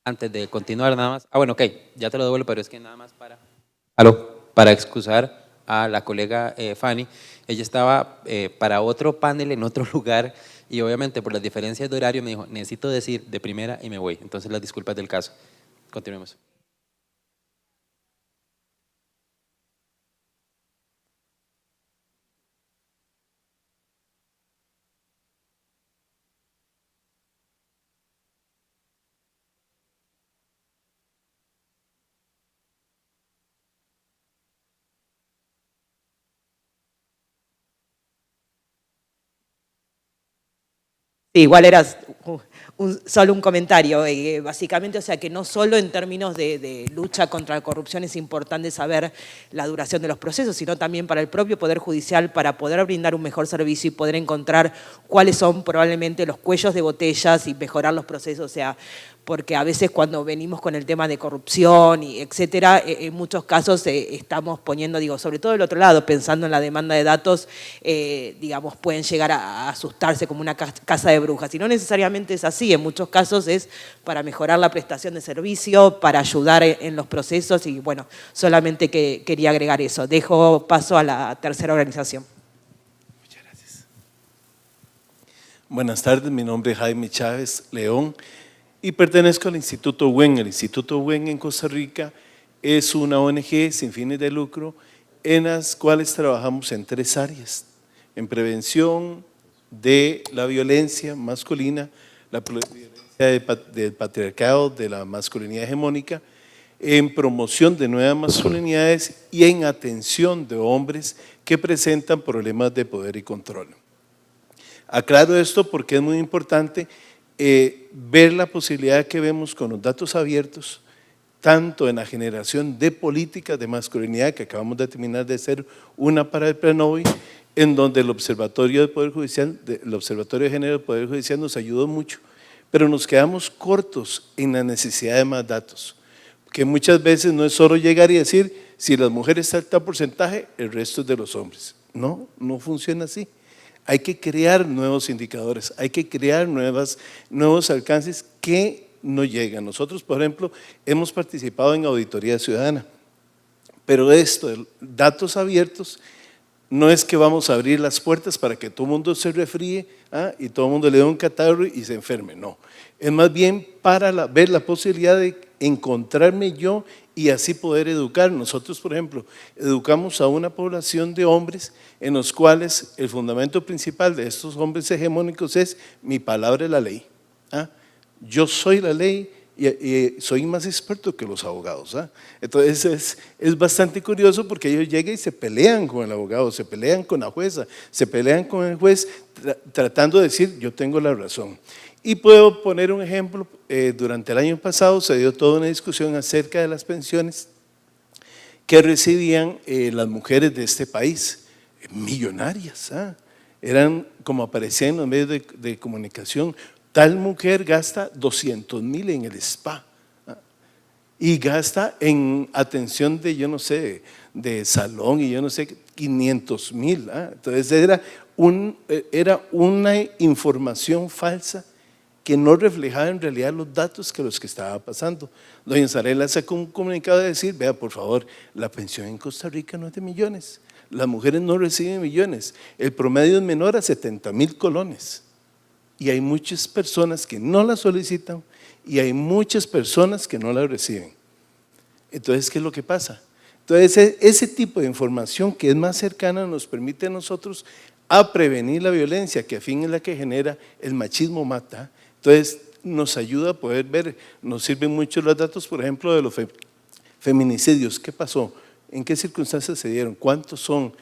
Antes de continuar nada más, bueno, ok, ya te lo devuelvo, pero es que nada más para excusar a la colega Fanny, ella estaba para otro panel en otro lugar y obviamente por las diferencias de horario me dijo, necesito decir de primera y me voy, entonces las disculpas del caso. Continuemos. Sí, igual era solo un comentario, básicamente, o sea que no solo en términos de lucha contra la corrupción es importante saber la duración de los procesos, sino también para el propio Poder Judicial, para poder brindar un mejor servicio y poder encontrar cuáles son probablemente los cuellos de botellas y mejorar los procesos, o sea, porque a veces cuando venimos con el tema de corrupción y etcétera, en muchos casos estamos poniendo, digo, sobre todo del otro lado, pensando en la demanda de datos, digamos, pueden llegar a asustarse como una casa de brujas. Y no necesariamente es así, en muchos casos es para mejorar la prestación de servicio, para ayudar en los procesos y bueno, solamente que quería agregar eso. Dejo paso a la tercera organización. Muchas gracias. Buenas tardes, mi nombre es Jaime Chávez León y pertenezco al Instituto WEN. El Instituto WEN en Costa Rica es una ONG sin fines de lucro en las cuales trabajamos en 3 áreas: en prevención de la violencia masculina, la violencia del patriarcado, de la masculinidad hegemónica, en promoción de nuevas masculinidades y en atención de hombres que presentan problemas de poder y control. Aclaro esto porque es muy importante ver la posibilidad que vemos con los datos abiertos, tanto en la generación de políticas de masculinidad, que acabamos de terminar de hacer una para el PRENOVI, en donde el Observatorio del Poder Judicial, el Observatorio de Género del Poder Judicial nos ayudó mucho, pero nos quedamos cortos en la necesidad de más datos, que muchas veces no es solo llegar y decir, si las mujeres están tal porcentaje, el resto es de los hombres. No, no funciona así. Hay que crear nuevos indicadores, hay que crear nuevos alcances que no llegan. Nosotros, por ejemplo, hemos participado en auditoría ciudadana, pero esto, datos abiertos, no es que vamos a abrir las puertas para que todo el mundo se resfríe y todo el mundo le dé un catarro y se enferme, no. Es más bien para ver la posibilidad de encontrarme yo y así poder educar. Nosotros, por ejemplo, educamos a una población de hombres en los cuales el fundamento principal de estos hombres hegemónicos es: mi palabra es la ley. Yo soy la ley y soy más experto que los abogados. Entonces es bastante curioso porque ellos llegan y se pelean con el abogado, se pelean con la jueza, se pelean con el juez tratando de decir yo tengo la razón. Y puedo poner un ejemplo, durante el año pasado se dio toda una discusión acerca de las pensiones que recibían las mujeres de este país, millonarias, eran como aparecían en los medios de comunicación. Tal mujer gasta 200,000 en el spa y gasta en atención de, yo no sé, de salón y yo no sé, 500,000. Entonces era una información falsa que no reflejaba en realidad los datos que los que estaba pasando. Doña Zarela sacó un comunicado de decir, vea por favor, la pensión en Costa Rica no es de millones, las mujeres no reciben millones, el promedio es menor a 70,000 colones. Y hay muchas personas que no la solicitan y hay muchas personas que no la reciben. Entonces, ¿qué es lo que pasa? Entonces, ese tipo de información que es más cercana nos permite a nosotros a prevenir la violencia, que a fin es la que genera el machismo mata. Entonces, nos ayuda a poder ver, nos sirven mucho los datos, por ejemplo, de los feminicidios. ¿Qué pasó? ¿En qué circunstancias se dieron? ¿Cuántos son?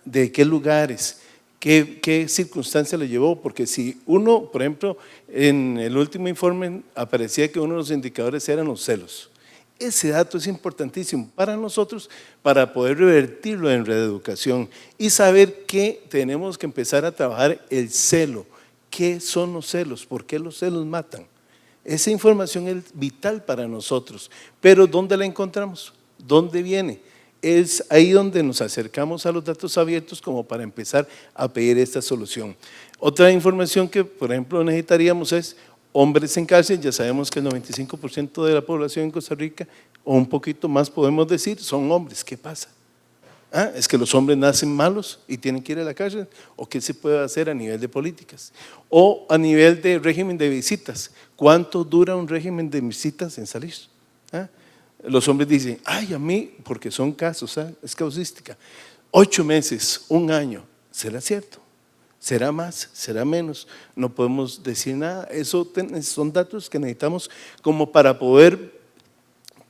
¿De qué lugares? ¿Qué circunstancia le llevó? Porque si uno, por ejemplo, en el último informe aparecía que uno de los indicadores eran los celos. Ese dato es importantísimo para nosotros para poder revertirlo en reeducación y saber que tenemos que empezar a trabajar el celo. ¿Qué son los celos? ¿Por qué los celos matan? Esa información es vital para nosotros, pero ¿dónde la encontramos? ¿Dónde viene? Es ahí donde nos acercamos a los datos abiertos como para empezar a pedir esta solución. Otra información que, por ejemplo, necesitaríamos es hombres en cárcel. Ya sabemos que el 95% de la población en Costa Rica, o un poquito más podemos decir, son hombres. ¿Qué pasa? ¿Es que los hombres nacen malos y tienen que ir a la cárcel? ¿O qué se puede hacer a nivel de políticas? O a nivel de régimen de visitas. ¿Cuánto dura un régimen de visitas en salir? Los hombres dicen, ay, a mí, porque son casos, es causística, 8 meses, 1 año. ¿Será cierto? ¿Será más? ¿Será menos? No podemos decir nada. Eso son datos que necesitamos como para poder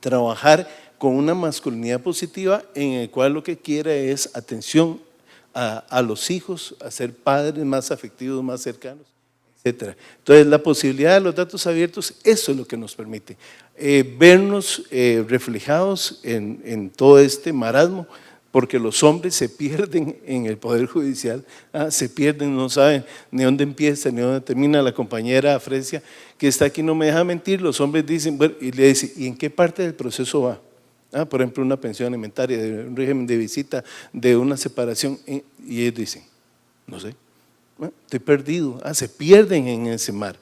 trabajar con una masculinidad positiva en el cual lo que quiere es atención a los hijos, a ser padres más afectivos, más cercanos, etcétera. Entonces, la posibilidad de los datos abiertos, eso es lo que nos permite vernos reflejados en todo este marasmo, porque los hombres se pierden en el Poder Judicial, se pierden, no saben ni dónde empieza ni dónde termina. La compañera Fresia, que está aquí, no me deja mentir, los hombres dicen, bueno, y le dicen, ¿y en qué parte del proceso va? Por ejemplo, una pensión alimentaria, de un régimen de visita, de una separación, y ellos dicen, no sé, estoy perdido, se pierden en ese mar.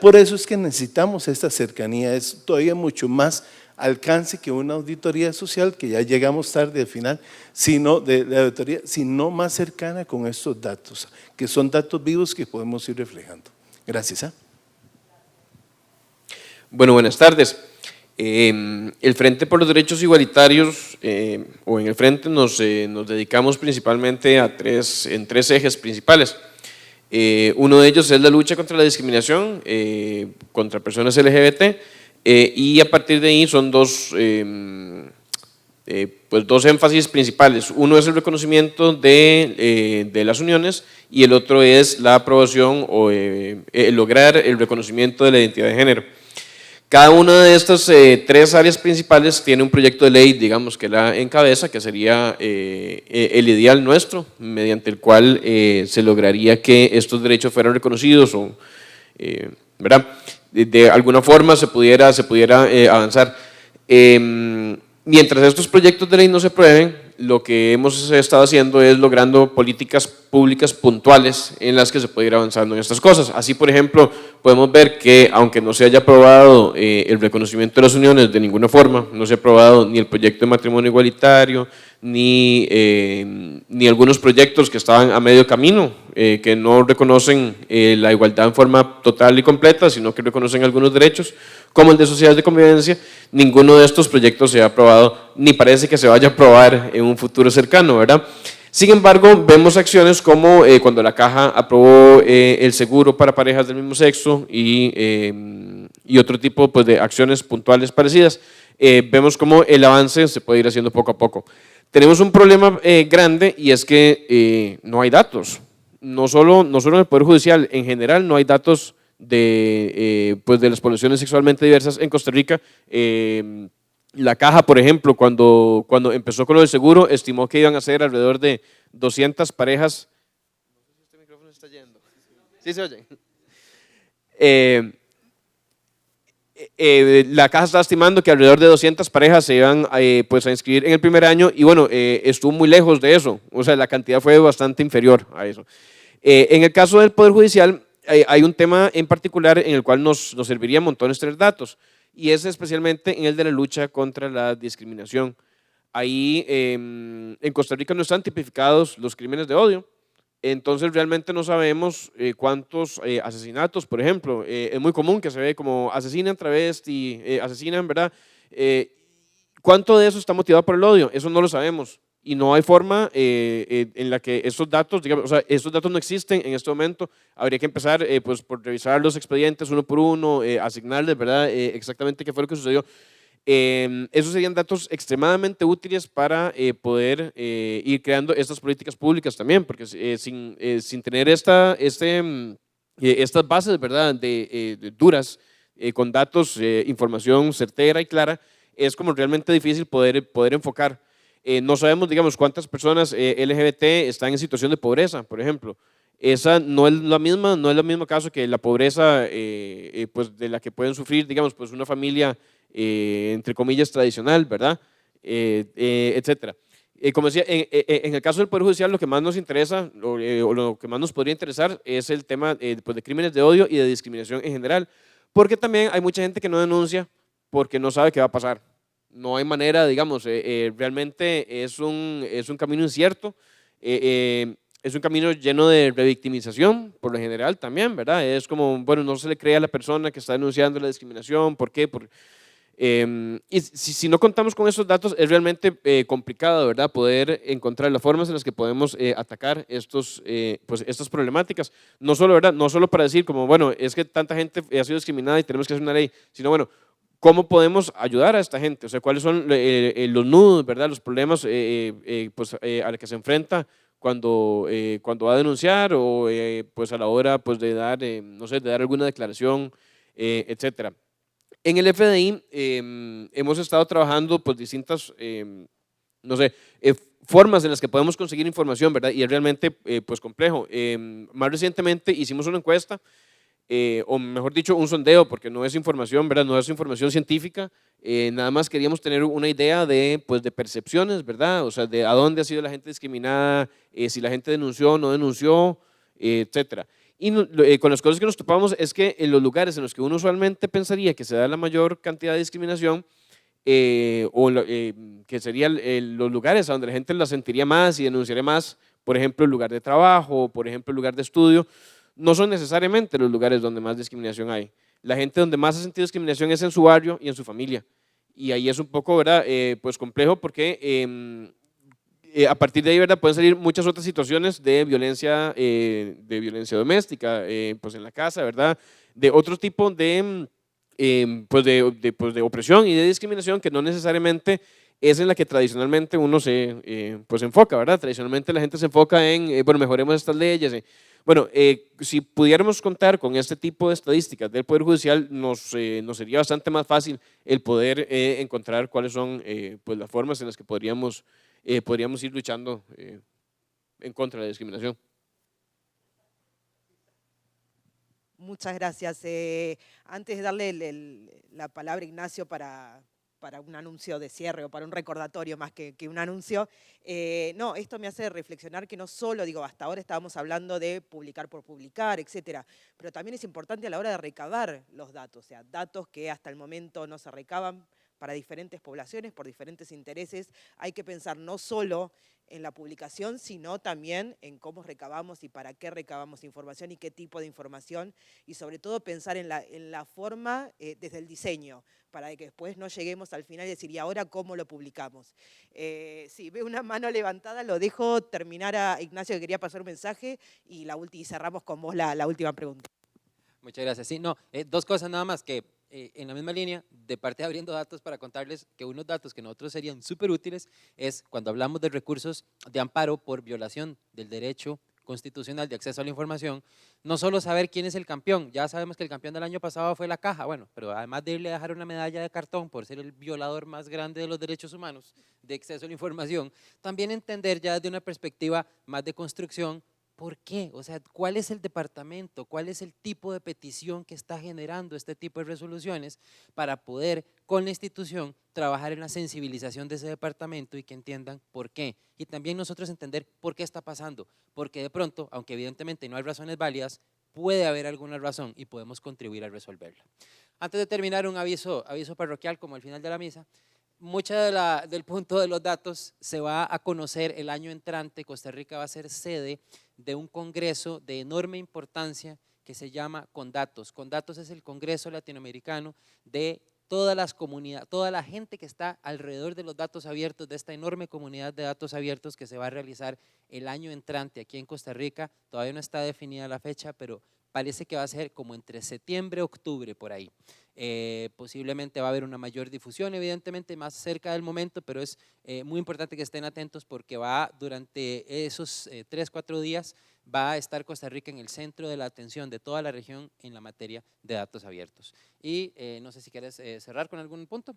Por eso es que necesitamos esta cercanía, es todavía mucho más alcance que una auditoría social, que ya llegamos tarde al final, sino de la auditoría, sino más cercana con estos datos, que son datos vivos que podemos ir reflejando. Gracias. Bueno, buenas tardes. El Frente por los Derechos Igualitarios, o en el Frente nos dedicamos principalmente en tres ejes principales. Uno de ellos es la lucha contra la discriminación contra personas LGBT, y a partir de ahí son dos énfasis principales. Uno es el reconocimiento de las uniones y el otro es la aprobación o lograr el reconocimiento de la identidad de género. Cada una de estas tres áreas principales tiene un proyecto de ley, digamos, que la encabeza, que sería el ideal nuestro, mediante el cual se lograría que estos derechos fueran reconocidos, ¿verdad? De alguna forma se pudiera avanzar. Mientras estos proyectos de ley no se aprueben, lo que hemos estado haciendo es logrando políticas públicas puntuales en las que se puede ir avanzando en estas cosas. Así, por ejemplo, podemos ver que aunque no se haya aprobado el reconocimiento de las uniones de ninguna forma, no se ha aprobado ni el proyecto de matrimonio igualitario, ni algunos proyectos que estaban a medio camino, que no reconocen la igualdad en forma total y completa, sino que reconocen algunos derechos, como el de sociedades de convivencia. Ninguno de estos proyectos se ha aprobado, ni parece que se vaya a aprobar en un futuro cercano, ¿verdad? Sin embargo, vemos acciones como cuando la Caja aprobó el seguro para parejas del mismo sexo y otro tipo, pues, de acciones puntuales parecidas. Vemos cómo el avance se puede ir haciendo poco a poco. Tenemos un problema grande, y es que no hay datos. No solo en el Poder Judicial, en general no hay datos de las poblaciones sexualmente diversas en Costa Rica. La Caja, por ejemplo, cuando empezó con lo del seguro, estimó que iban a ser alrededor de 200 parejas. No sé si este micrófono está yendo. ¿Sí se oye? La Caja está estimando que alrededor de 200 parejas se iban a inscribir en el primer año, y bueno, estuvo muy lejos de eso. O sea, la cantidad fue bastante inferior a eso. En el caso del Poder Judicial, hay un tema en particular en el cual nos serviría montones tener datos, y es especialmente en el de la lucha contra la discriminación. Ahí en Costa Rica no están tipificados los crímenes de odio, entonces realmente no sabemos cuántos asesinatos, por ejemplo, es muy común que se ve como asesinan travesti, asesinan, ¿verdad? ¿Cuánto de eso está motivado por el odio? Eso no lo sabemos. Y no hay forma en la que estos datos, digamos, o sea, estos datos no existen en este momento. Habría que empezar por revisar los expedientes uno por uno, asignarles, ¿verdad? Exactamente qué fue lo que sucedió. Esos serían datos extremadamente útiles para poder ir creando estas políticas públicas también, porque sin tener estas bases, ¿verdad? de duras, con datos, información certera y clara, es como realmente difícil poder enfocar. No sabemos, digamos, cuántas personas LGBT están en situación de pobreza, por ejemplo. Esa no es el mismo caso que la pobreza pues de la que pueden sufrir, digamos, pues una familia entre comillas tradicional, ¿verdad? Etcétera. Como decía, en el caso del Poder Judicial, lo que más nos interesa o lo que más nos podría interesar es el tema pues de crímenes de odio y de discriminación en general, porque también hay mucha gente que no denuncia porque no sabe qué va a pasar. No hay manera, digamos, realmente es un camino incierto, es un camino lleno de revictimización, por lo general también, ¿verdad? Es como, bueno, no se le cree a la persona que está denunciando la discriminación, ¿por qué? Y si no contamos con esos datos, es realmente complicado, ¿verdad? Poder encontrar las formas en las que podemos atacar estas problemáticas. No solo, ¿verdad? No solo para decir como, bueno, es que tanta gente ha sido discriminada y tenemos que hacer una ley, sino, bueno, ¿cómo podemos ayudar a esta gente? O sea, ¿cuáles son los nudos, ¿verdad? Los problemas a los que se enfrenta cuando va a denunciar o pues a la hora pues de dar, no sé, de dar alguna declaración, etcétera. En el FDI hemos estado trabajando pues distintas, no sé, formas en las que podemos conseguir información, ¿verdad? Y es realmente pues complejo. Más recientemente hicimos una encuesta, o mejor dicho, un sondeo, porque no es información, ¿verdad? No es información científica, nada más queríamos tener una idea de, pues, de percepciones, ¿verdad? O sea, de a dónde ha sido la gente discriminada, si la gente denunció o no denunció, etcétera. Y con las cosas que nos topamos es que en los lugares en los que uno usualmente pensaría que se da la mayor cantidad de discriminación, que serían los lugares a donde la gente la sentiría más y denunciaría más, por ejemplo, el lugar de trabajo, por ejemplo, el lugar de estudio, no son necesariamente los lugares donde más discriminación hay. La gente donde más ha sentido discriminación es en su barrio y en su familia. Y ahí es un poco, ¿verdad? Pues complejo porque a partir de ahí, ¿verdad? Pueden salir muchas otras situaciones de violencia doméstica, pues en la casa, ¿verdad? De otro tipo de, pues de opresión y de discriminación que no necesariamente es en la que tradicionalmente uno se pues enfoca, ¿verdad? Tradicionalmente la gente se enfoca en, bueno, mejoremos estas leyes. Bueno, si pudiéramos contar con este tipo de estadísticas del Poder Judicial, nos sería bastante más fácil el poder encontrar cuáles son pues las formas en las que podríamos ir luchando en contra de la discriminación. Muchas gracias. Antes de darle la palabra a Ignacio para un anuncio de cierre o para un recordatorio más que un anuncio, no, esto me hace reflexionar que no solo, digo, hasta ahora estábamos hablando de publicar por publicar, etcétera, pero también es importante a la hora de recabar los datos, o sea, datos que hasta el momento no se recaban para diferentes poblaciones, por diferentes intereses. Hay que pensar no solo en la publicación, sino también en cómo recabamos y para qué recabamos información y qué tipo de información, y sobre todo pensar en la forma desde el diseño, para que después no lleguemos al final y decir, ¿y ahora cómo lo publicamos? Sí, veo una mano levantada, lo dejo terminar a Ignacio, que quería pasar un mensaje, y cerramos con vos la última pregunta. Muchas gracias. Sí, no, dos cosas nada más que en la misma línea, de parte de Abriendo Datos, para contarles que unos datos que nosotros serían súper útiles es cuando hablamos de recursos de amparo por violación del derecho constitucional de acceso a la información, no solo saber quién es el campeón, ya sabemos que el campeón del año pasado fue la Caja, bueno, pero además de irle a dejar una medalla de cartón por ser el violador más grande de los derechos humanos de acceso a la información, también entender ya desde una perspectiva más de construcción, ¿por qué? O sea, ¿cuál es el departamento? ¿Cuál es el tipo de petición que está generando este tipo de resoluciones para poder, con la institución, trabajar en la sensibilización de ese departamento y que entiendan por qué? Y también nosotros entender por qué está pasando, porque de pronto, aunque evidentemente no hay razones válidas, puede haber alguna razón y podemos contribuir a resolverla. Antes de terminar, un aviso parroquial como al final de la misa. Mucha del punto de los datos se va a conocer el año entrante. Costa Rica va a ser sede de un congreso de enorme importancia que se llama Condatos. Condatos es el congreso latinoamericano de todas las comunidades, toda la gente que está alrededor de los datos abiertos, de esta enorme comunidad de datos abiertos que se va a realizar el año entrante aquí en Costa Rica. Todavía no está definida la fecha, pero parece que va a ser como entre septiembre y octubre por ahí. Posiblemente va a haber una mayor difusión, evidentemente más cerca del momento, pero es muy importante que estén atentos porque va durante esos 3-4 días va a estar Costa Rica en el centro de la atención de toda la región en la materia de datos abiertos. Y no sé si quieres cerrar con algún punto.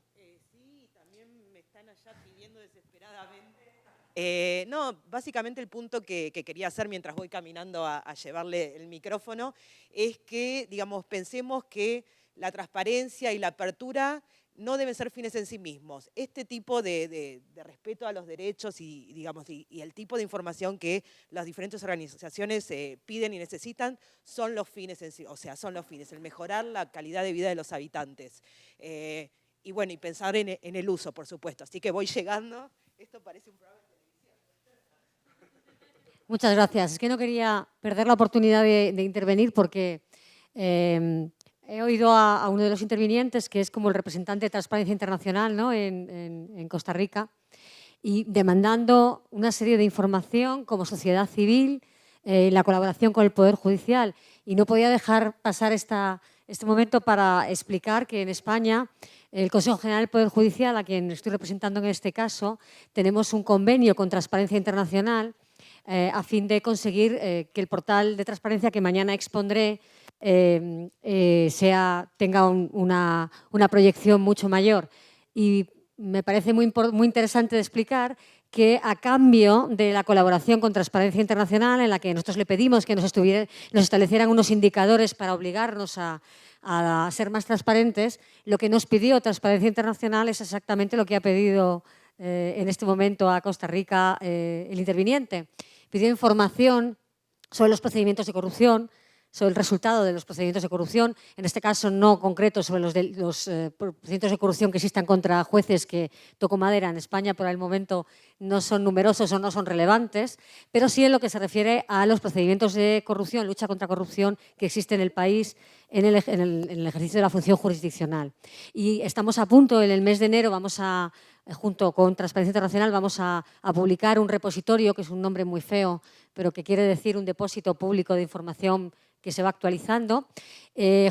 Sí, también me están allá pidiendo desesperadamente. No, básicamente el punto que quería hacer mientras voy caminando a llevarle el micrófono es que, digamos, pensemos que la transparencia y la apertura no deben ser fines en sí mismos. Este tipo de respeto a los derechos y, digamos, y el tipo de información que las diferentes organizaciones piden y necesitan son los fines en sí, o sea, son los fines, el mejorar la calidad de vida de los habitantes. Y bueno, y pensar en el uso, por supuesto. Así que voy llegando. Esto parece un programa de televisión. Muchas gracias. Es que no quería perder la oportunidad de intervenir porque he oído a uno de los intervinientes, que es como el representante de Transparencia Internacional, ¿no? en Costa Rica, y demandando una serie de información como sociedad civil, la colaboración con el Poder Judicial. Y no podía dejar pasar este momento para explicar que en España el Consejo General del Poder Judicial, a quien estoy representando en este caso, tenemos un convenio con Transparencia Internacional a fin de conseguir que el portal de transparencia que mañana expondré tenga una proyección mucho mayor. Y me parece muy interesante de explicar que a cambio de la colaboración con Transparencia Internacional, en la que nosotros le pedimos que nos establecieran unos indicadores para obligarnos a ser más transparentes, lo que nos pidió Transparencia Internacional es exactamente lo que ha pedido en este momento a Costa Rica el interviniente. Pidió información sobre los procedimientos de corrupción, sobre el resultado de los procedimientos de corrupción, en este caso no concreto sobre los procedimientos de corrupción que existan contra jueces, que toco madera, en España por el momento no son numerosos o no son relevantes, pero sí en lo que se refiere a los procedimientos de corrupción, lucha contra corrupción que existe en el país en el ejercicio de la función jurisdiccional. Y estamos a punto, en el mes de enero, junto con Transparencia Internacional, vamos a publicar un repositorio, que es un nombre muy feo, pero que quiere decir un depósito público de información que se va actualizando,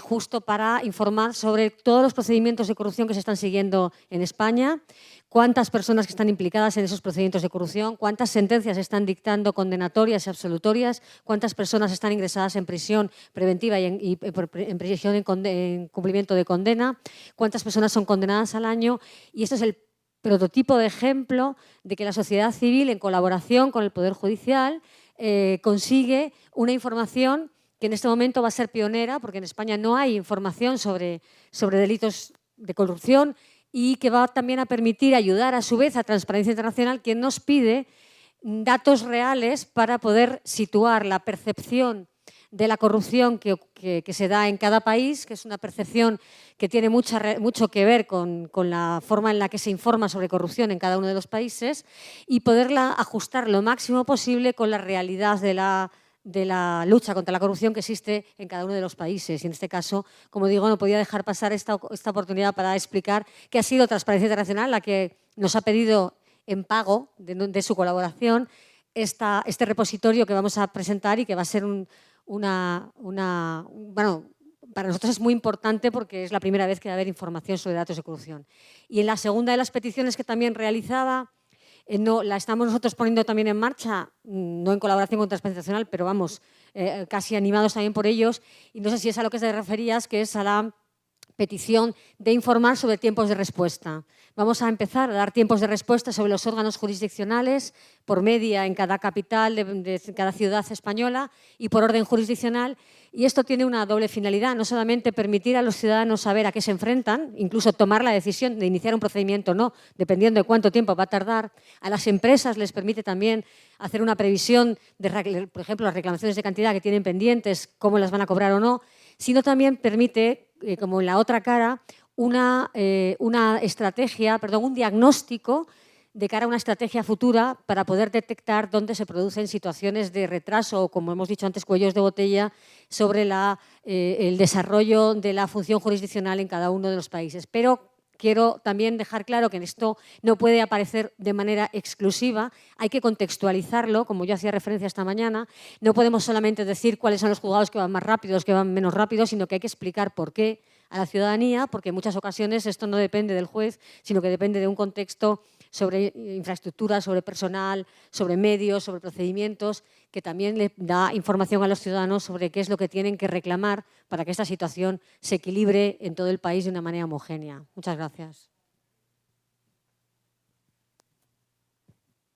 justo para informar sobre todos los procedimientos de corrupción que se están siguiendo en España, cuántas personas que están implicadas en esos procedimientos de corrupción, cuántas sentencias se están dictando condenatorias y absolutorias, cuántas personas están ingresadas en prisión preventiva y en prisión en cumplimiento de condena, cuántas personas son condenadas al año. Y este es el prototipo de ejemplo de que la sociedad civil, en colaboración con el Poder Judicial, consigue una información que en este momento va a ser pionera, porque en España no hay información sobre delitos de corrupción, y que va también a permitir ayudar a su vez a Transparencia Internacional, quien nos pide datos reales para poder situar la percepción de la corrupción que se da en cada país, que es una percepción que tiene mucho que ver con la forma en la que se informa sobre corrupción en cada uno de los países, y poderla ajustar lo máximo posible con la realidad de la lucha contra la corrupción que existe en cada uno de los países. Y en este caso, como digo, no podía dejar pasar esta oportunidad para explicar que ha sido Transparencia Internacional la que nos ha pedido en pago de su colaboración este repositorio que vamos a presentar, y que va a ser bueno, para nosotros es muy importante porque es la primera vez que va a haber información sobre datos de corrupción. Y en la segunda de las peticiones que también realizaba, la estamos nosotros poniendo también en marcha, no en colaboración con Transparencia Internacional, pero vamos, casi animados también por ellos, y no sé si es a lo que te referías, que es a la petición de informar sobre tiempos de respuesta. Vamos a empezar a dar tiempos de respuesta sobre los órganos jurisdiccionales por media en cada capital de cada ciudad española y por orden jurisdiccional. Y esto tiene una doble finalidad, no solamente permitir a los ciudadanos saber a qué se enfrentan, incluso tomar la decisión de iniciar un procedimiento o no, dependiendo de cuánto tiempo va a tardar. A las empresas les permite también hacer una previsión de, por ejemplo, las reclamaciones de cantidad que tienen pendientes, cómo las van a cobrar o no, sino también permite, como en la otra cara, una estrategia, un diagnóstico de cara a una estrategia futura para poder detectar dónde se producen situaciones de retraso o, como hemos dicho antes, cuellos de botella sobre el desarrollo de la función jurisdiccional en cada uno de los países. Pero quiero también dejar claro que en esto no puede aparecer de manera exclusiva, hay que contextualizarlo, como yo hacía referencia esta mañana. No podemos solamente decir cuáles son los juzgados que van más rápidos, que van menos rápidos, sino que hay que explicar por qué a la ciudadanía, porque en muchas ocasiones esto no depende del juez, sino que depende de un contexto sobre infraestructura, sobre personal, sobre medios, sobre procedimientos, que también le da información a los ciudadanos sobre qué es lo que tienen que reclamar para que esta situación se equilibre en todo el país de una manera homogénea. Muchas gracias.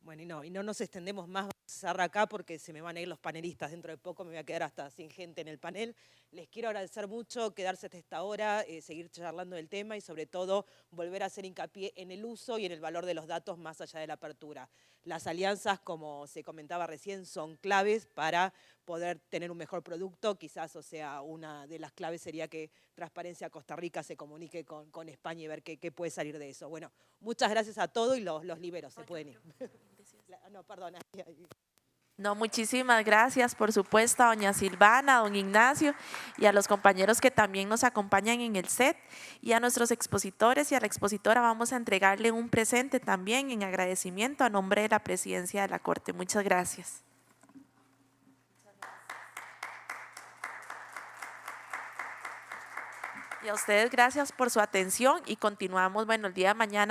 Bueno, y no nos extendemos más, vamos a cerrar acá porque se me van a ir los panelistas. Dentro de poco me voy a quedar hasta sin gente en el panel. Les quiero agradecer mucho quedarse hasta esta hora, seguir charlando del tema y sobre todo volver a hacer hincapié en el uso y en el valor de los datos más allá de la apertura. Las alianzas, como se comentaba recién, son claves para poder tener un mejor producto. Quizás, una de las claves sería que Transparencia Costa Rica se comunique con España y ver qué puede salir de eso. Bueno, muchas gracias a todos y los libero, se pueden ir. No, perdón. No, muchísimas gracias, por supuesto, a doña Silvana, a don Ignacio y a los compañeros que también nos acompañan en el set, y a nuestros expositores y a la expositora. Vamos a entregarle un presente también en agradecimiento a nombre de la Presidencia de la Corte. Muchas gracias. Y a ustedes gracias por su atención, y continuamos, el día de mañana